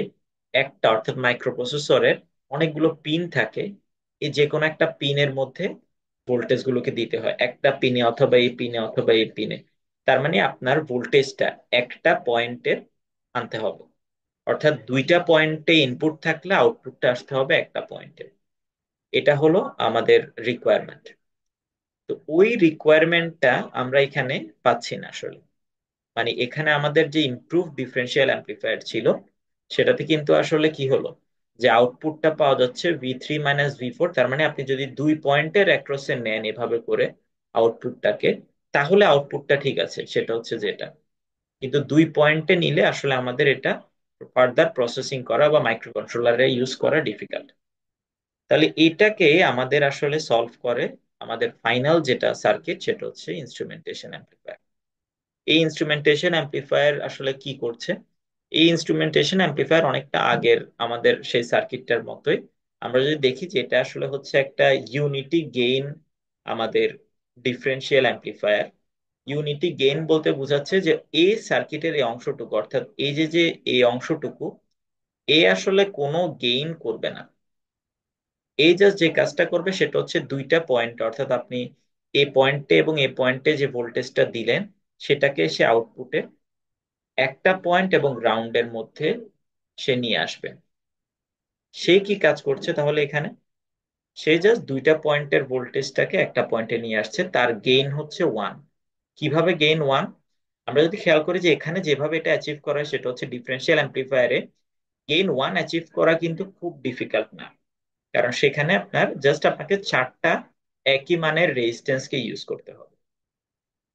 একটা অর্থাৎ মাইক্রো প্রসেসরের অনেকগুলো পিন থাকে, এই যে কোনো একটা পিনের মধ্যে ভোল্টেজ গুলোকে দিতে হয়, একটা পিনে অথবা এই পিনে অথবা এই পিনে। তার মানে আপনার ভোল্টেজটা একটা পয়েন্টে আনতে হবে, অর্থাৎ দুইটা পয়েন্টে ইনপুট থাকলে আউটপুটটা আসতে হবে একটা পয়েন্টে। এটা হলো আমাদের রিকোয়ারমেন্ট। তো ওই রিকোয়ারমেন্টটা আমরা এখানে পাচ্ছি না আসলে। মানে এখানে আমাদের যে ইমপ্রুভ ডিফারেন্সিয়াল অ্যাম্প্লিফায়ার ছিল সেটাতে কিন্তু আসলে কি হলো, যে আউটপুটটা পাওয়া যাচ্ছে V3 - V4। তার মানে আপনি যদি দুই পয়েন্টের অ্যাক্রসে নেন এভাবে করে আউটপুটটাকে, তাহলে আউটপুটটা ঠিক আছে, সেটা হচ্ছে যেটা। কিন্তু দুই পয়েন্টে নিলে আসলে আমাদের এটা ফার্দার প্রসেসিং করা বা মাইক্রো কন্ট্রোলারে ইউজ করা ডিফিকাল্ট। তাহলে এটাকে আমাদের আসলে সলভ করে আমাদের ফাইনাল যেটা সার্কিট সেটা হচ্ছে ইনস্ট্রুমেন্টেশন অ্যাম্প্লিফায়ার। এই ইনস্ট্রুমেন্টেশন অ্যাম্প্লিফায়ার আসলে কি করছে, এই ইনস্ট্রুমেন্টেশন অ্যাম্পলিফায়ার অনেকটা আগের আমাদের সেই সার্কিটটার মতোই। আমরা যদি দেখি যে এটা আসলে হচ্ছে একটা ইউনিটি গেইন আমাদের ডিফারেন্সিয়াল অ্যাম্পলিফায়ার। ইউনিটি গেইন বলতে বোঝাচ্ছে যে এই সার্কিটের এই অংশটুকু, অর্থাৎ এই যে যে এই অংশটুকু, এ আসলে কোনো গেইন করবে না। এই জাস্ট যে কাজটা করবে সেটা হচ্ছে দুইটা পয়েন্ট, অর্থাৎ আপনি এ পয়েন্টে এবং এ পয়েন্টে যে ভোল্টেজটা দিলেন সেটাকে সে আউটপুটে একটা পয়েন্ট এবং গ্রাউন্ডের মধ্যে সে নিয়ে আসবে। সে কি কাজ করছে তাহলে এখানে? সে জাস্ট দুইটা পয়েন্টের ভোল্টেজটাকে একটা পয়েন্টে নিয়ে আসছে, তার গেইন হচ্ছে ওয়ান। কিভাবে গেইন ওয়ান? আমরা যদি খেয়াল করি যে এখানে যেভাবে এটা অ্যাচিভ করা হয় সেটা হচ্ছে ডিফারেন্সিয়াল অ্যাম্পলিফায়ারে গেইন ওয়ান অ্যাচিভ করা কিন্তু খুব ডিফিকাল্ট না। কারণ সেখানে আপনাকে চারটা একই মানের রেজিস্ট্যান্সকে ইউজ করতে হবে।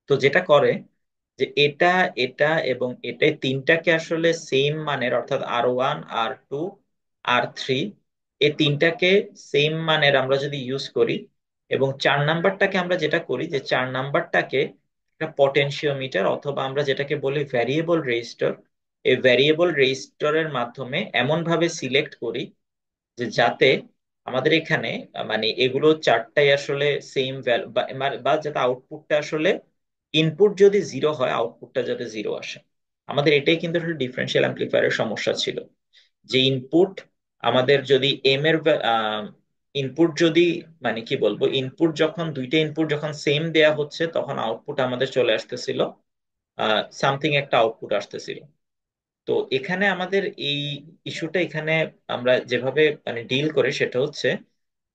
তো যেটা করে যে এটা, এটা এবং এটা, এই তিনটাকে আসলে সেম মানের, অর্থাৎ R1, R2, R3, এই তিনটাকে সেম মানের আমরা যদি ইউজ করি, এবং চার নাম্বারটাকে আমরা যেটা করি যে চার নাম্বারটাকে একটা পটেনশিওমিটার অথবা আমরা যেটাকে বলি ভ্যারিয়েবল রেজিস্টর, এই ভ্যারিয়েবল রেজিস্টরের মাধ্যমে এমন ভাবে সিলেক্ট করি যে যাতে আমাদের এখানে মানে এগুলো চারটাই আসলে সেম ভ্যালু, বা যাতে আউটপুটটা আসলে ইনপুট যদি জিরো হয় আউটপুটটা যাতে জিরো আসে। আমাদের এটাই কিন্তু আসলে ডিফারেন্সিয়াল অ্যাম্পলিফায়ারের সমস্যা ছিল, যে ইনপুট আমাদের যদি এম এর ইনপুট যদি, মানে কি বলবো, ইনপুট যখন দুইটা ইনপুট যখন সেম দেয়া হচ্ছে তখন আউটপুট আমাদের চলে আসতেছিল সামথিং একটা আউটপুট আসতেছিল। তো এখানে আমাদের এই ইস্যুটা এখানে আমরা যেভাবে মানে ডিল করে সেটা হচ্ছে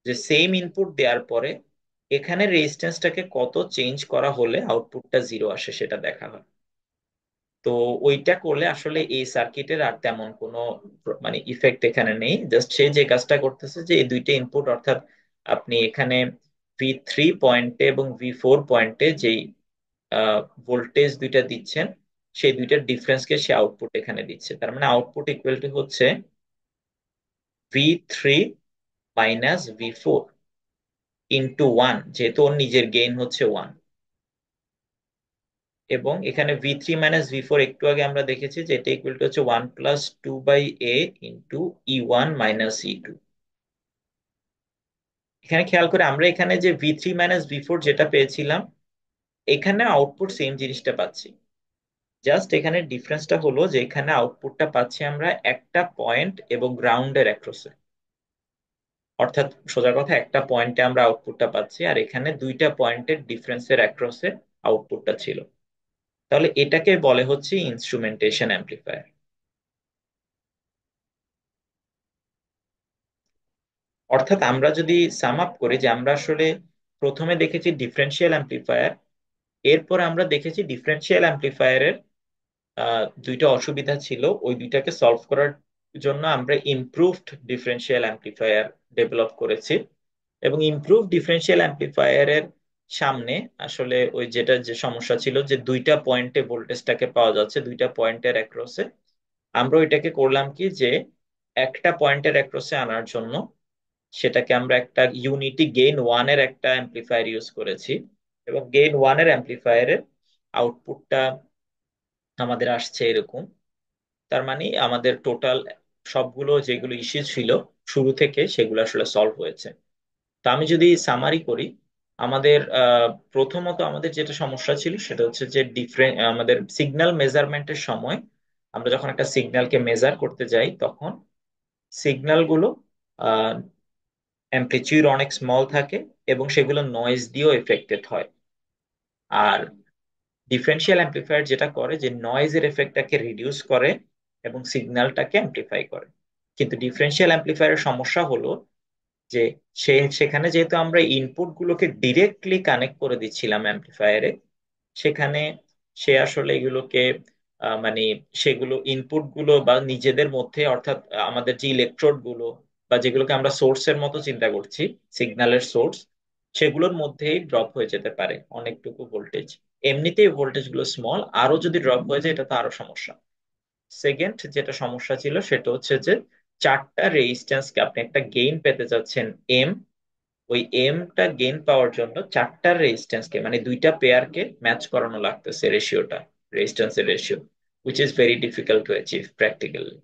যে সেম ইনপুট দেওয়ার পরে এখানে রেজিস্ট্যান্সটাকে কত চেঞ্জ করা হলে আউটপুটটা জিরো আসে সেটা দেখা হয়। তো ওইটা করলে আসলে এই সার্কিটের আর তেমন কোনো মানে ইফেক্ট এখানে নেই। জাস্ট সে যে কাজটা করতেছে যে এই দুইটা ইনপুট, অর্থাৎ আপনি এখানে V3 পয়েন্টে এবং V4 পয়েন্টে যেই ভোল্টেজ দুইটা দিচ্ছেন সেই দুইটার ডিফারেন্সকে সে আউটপুট এখানে দিচ্ছে। তার মানে আউটপুট ইকুয়াল টু হচ্ছে V3 minus V4 into one, যেহেতু ওর নিজের গেইন হচ্ছে ওয়ান। এবং এখানে V3 মাইনাস V4 একটু আগে আমরা দেখেছি যে এটা ইকুয়াল টু হচ্ছে 1+2/a into E1 minus E2। এখানে খেয়াল করে আমরা এখানে যে V3 মাইনাস V4 যেটা পেয়েছিলাম, এখানে আউটপুট সেম জিনিসটা পাচ্ছি। জাস্ট এখানে ডিফারেন্সটা হলো যে এখানে আউটপুটটা পাচ্ছি আমরা একটা পয়েন্ট এবং গ্রাউন্ডের অ্যাক্রসে। অর্থাৎ সোজা কথা একটা পয়েন্টে আমরা আউটপুটটা পাচ্ছি আর এখানে দুইটা পয়েন্টের ডিফারেন্সের অ্যাক্রসে আউটপুটটা ছিল। তাহলে এটাকে বলে হচ্ছে ইনস্ট্রুমেন্টেশন অ্যাম্পলিফায়ার। অর্থাৎ আমরা যদি সাম আপ করি যে আমরা আসলে প্রথমে দেখেছি ডিফারেন্সিয়াল অ্যাম্পলিফায়ার, এরপর আমরা দেখেছি ডিফারেন্সিয়াল অ্যাম্পলিফায়ারের দুইটা অসুবিধা ছিল, ওই দুইটাকে সলভ করার জন্য আমরা ইমপ্রুভড ডিফারেন্সিয়াল অ্যাম্পলিফায়ার ডেভেলপ করেছি। এবং ইমপ্রুভ ডিফারেন্সিয়াল অ্যাম্পলিফায়ারের সামনে আসলে ওই যেটা যে সমস্যা ছিল যে দুইটা পয়েন্টে ভোল্টেজটাকে পাওয়া যাচ্ছে দুইটা পয়েন্টের অ্যাক্রসে, আমরা ওইটাকে করলাম কি যে একটা পয়েন্টের অ্যাক্রসে আনার জন্য সেটাকে আমরা একটা ইউনিটি গেইন ওয়ানের একটা অ্যাম্পলিফায়ার ইউজ করেছি। এবং গেইন ওয়ানের অ্যাম্পলিফায়ারের আউটপুটটা আমাদের আসছে এরকম। তার মানে আমাদের টোটাল সবগুলো যেগুলো ইস্যু ছিল শুরু থেকে সেগুলো আসলে সলভ হয়েছে। তা আমি যদি সামারি করি, আমাদের প্রথমত আমাদের যেটা সমস্যা ছিল সেটা হচ্ছে যে ডিফারেন্ট আমাদের সিগন্যাল মেজারমেন্টের সময় আমরা যখন একটা সিগন্যালকে মেজার করতে যাই তখন সিগন্যালগুলো অ্যাম্পলিটিউড অনেক স্মল থাকে এবং সেগুলো নয়েজ দিয়েও এফেক্টেড হয়। আর ডিফারেন্সিয়াল অ্যাম্পলিফায়ার যেটা করে যে নয়েজের এফেক্টটাকে রিডিউস করে এবং সিগন্যালটাকে অ্যাম্পলিফাই করে। কিন্তু ডিফারেন্সিয়াল অ্যাম্পলিফায়ারের সমস্যা হলো যে সেখানে যেহেতু আমরা ইনপুট গুলোকে ডিরেক্টলি কানেক্ট করে দিচ্ছিলাম অ্যাম্পলিফায়ারে, সেখানে সে আসলে এগুলোকে মানে সেগুলো ইনপুট গুলো বা নিজেদের মধ্যে, অর্থাৎ আমাদের যে ইলেকট্রোড গুলো বা যেগুলোকে আমরা সোর্সের মতো চিন্তা করছি, সিগন্যালের সোর্স, সেগুলোর মধ্যেই ড্রপ হয়ে যেতে পারে অনেকটুকু ভোল্টেজ। এমনিতেই ভোল্টেজ গুলো স্মল, আরো যদি ড্রপ হয়ে যায় এটা তো আরো সমস্যা। সেকেন্ড যেটা সমস্যা ছিল সেটা হচ্ছে যে চারটা রেজিস্ট্যান্সকে আপনি একটা গেইন পেতে যাচ্ছেন এম, ওই এমটা গেইন পাওয়ার জন্য চারটা রেজিস্ট্যান্সকে মানে দুইটা পেয়ারকে ম্যাচ করানো লাগতেছে রেশিওটা, রেজিস্ট্যান্সের ratio. which is very difficult to achieve practically.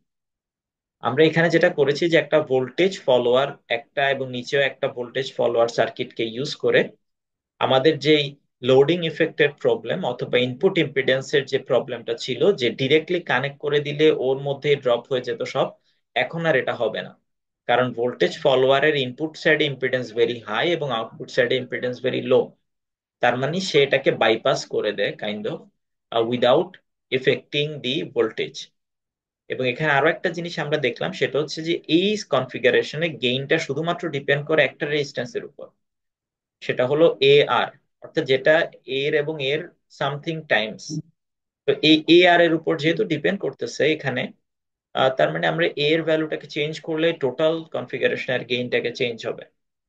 আমরা এখানে যেটা করেছি যে একটা ভোল্টেজ ফলোয়ার, একটা এবং নিচেও একটা ভোল্টেজ ফলোয়ার সার্কিটকে ইউজ করে আমাদের যেই লোডিং ইফেক্টের প্রবলেম অথবা ইনপুট ইম্পিডেন্সের যে প্রবলেমটা ছিল, যে ডিরেক্টলি কানেক্ট করে দিলে ওর মধ্যে ড্রপ হয়ে যেত সব, এখন আর এটা হবে না। কারণ ভোল্টেজ ফলোয়ারের ইনপুট সাইডে ইম্পিডেন্স ভেরি হাই এবং আউটপুট সাইডে ইম্পিডেন্স ভেরি লো। তার মানে সে এটাকে বাইপাস করে দেয় kind of, without affecting the voltage. এবং এখানে আরো একটা জিনিস আমরা দেখলাম, সেটা হচ্ছে যে এই কনফিগারেশনে গেইনটা শুধুমাত্র ডিপেন্ড করে একটা রেজিস্ট্যান্সের উপর, সেটা হলো এ আর, অর্থাৎ যেটা এর এবং এর সামথিং টাইমস। তো এই এ আর এর উপর যেহেতু ডিপেন্ড করতেছে এখানে, তার মানে আমরা এর ভ্যালুটাকে চেঞ্জ করলে টোটাল কনফিগারেশনের গেইনটাকে চেঞ্জ হবে।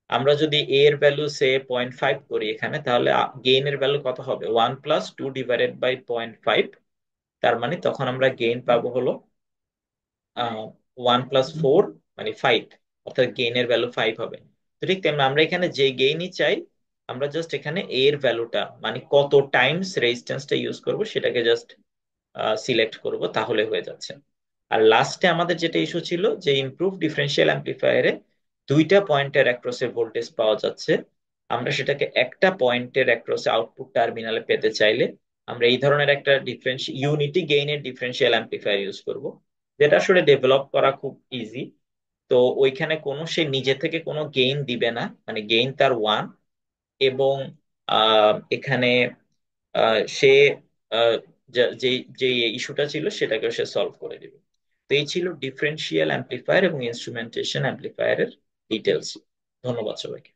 আমরা যদি এর ভ্যালু সে 0.5 করি এখানে, তাহলে গেইনের ভ্যালু কত হবে? 1 + 2/0.5। তার মানে তখন আমরা গেইন পাবো হলো 1 + 4, মানে 5, অর্থাৎ গেইনের ভ্যালু 5 হবে। তো ঠিক তেমনি আমরা এখানে যে গেইনই চাই, আমরা জাস্ট এখানে এর ভ্যালুটা মানে কত টাইমস রেজিস্ট্যান্সটা ইউজ করব সেটাকে জাস্ট সিলেক্ট করব, তাহলে হয়ে যাচ্ছে। আর লাস্টে আমাদের যেটা ইস্যু ছিল যে ইমপ্রুভ ডিফারেন্সিয়াল অ্যাম্প্লিফায়ারে দুইটা পয়েন্টের অ্যাক্রসে ভোল্টেজ পাওয়া যাচ্ছে, আমরা সেটাকে একটা পয়েন্টের অ্যাক্রসে আউটপুট টার্মিনালে পেতে চাইলে আমরা এই ধরনের একটা ইউনিটি গেইনের ডিফারেন্সিয়াল অ্যাম্প্লিফায়ার ইউজ করব, যেটা আসলে ডেভেলপ করা খুব ইজি। তো ওইখানে কোনো সে নিজে থেকে কোনো গেইন দিবে না, মানে গেইন তার 1। এবং এখানে সে আহ, যে যে ইস্যুটা ছিল সেটাকে সে সলভ করে দিবে। তো এই ছিল ডিফারেন্সিয়াল অ্যাম্প্লিফায়ার এবং ইনস্ট্রুমেন্টেশন অ্যাম্প্লিফায়ারের ডিটেলস। ধন্যবাদ সবাইকে।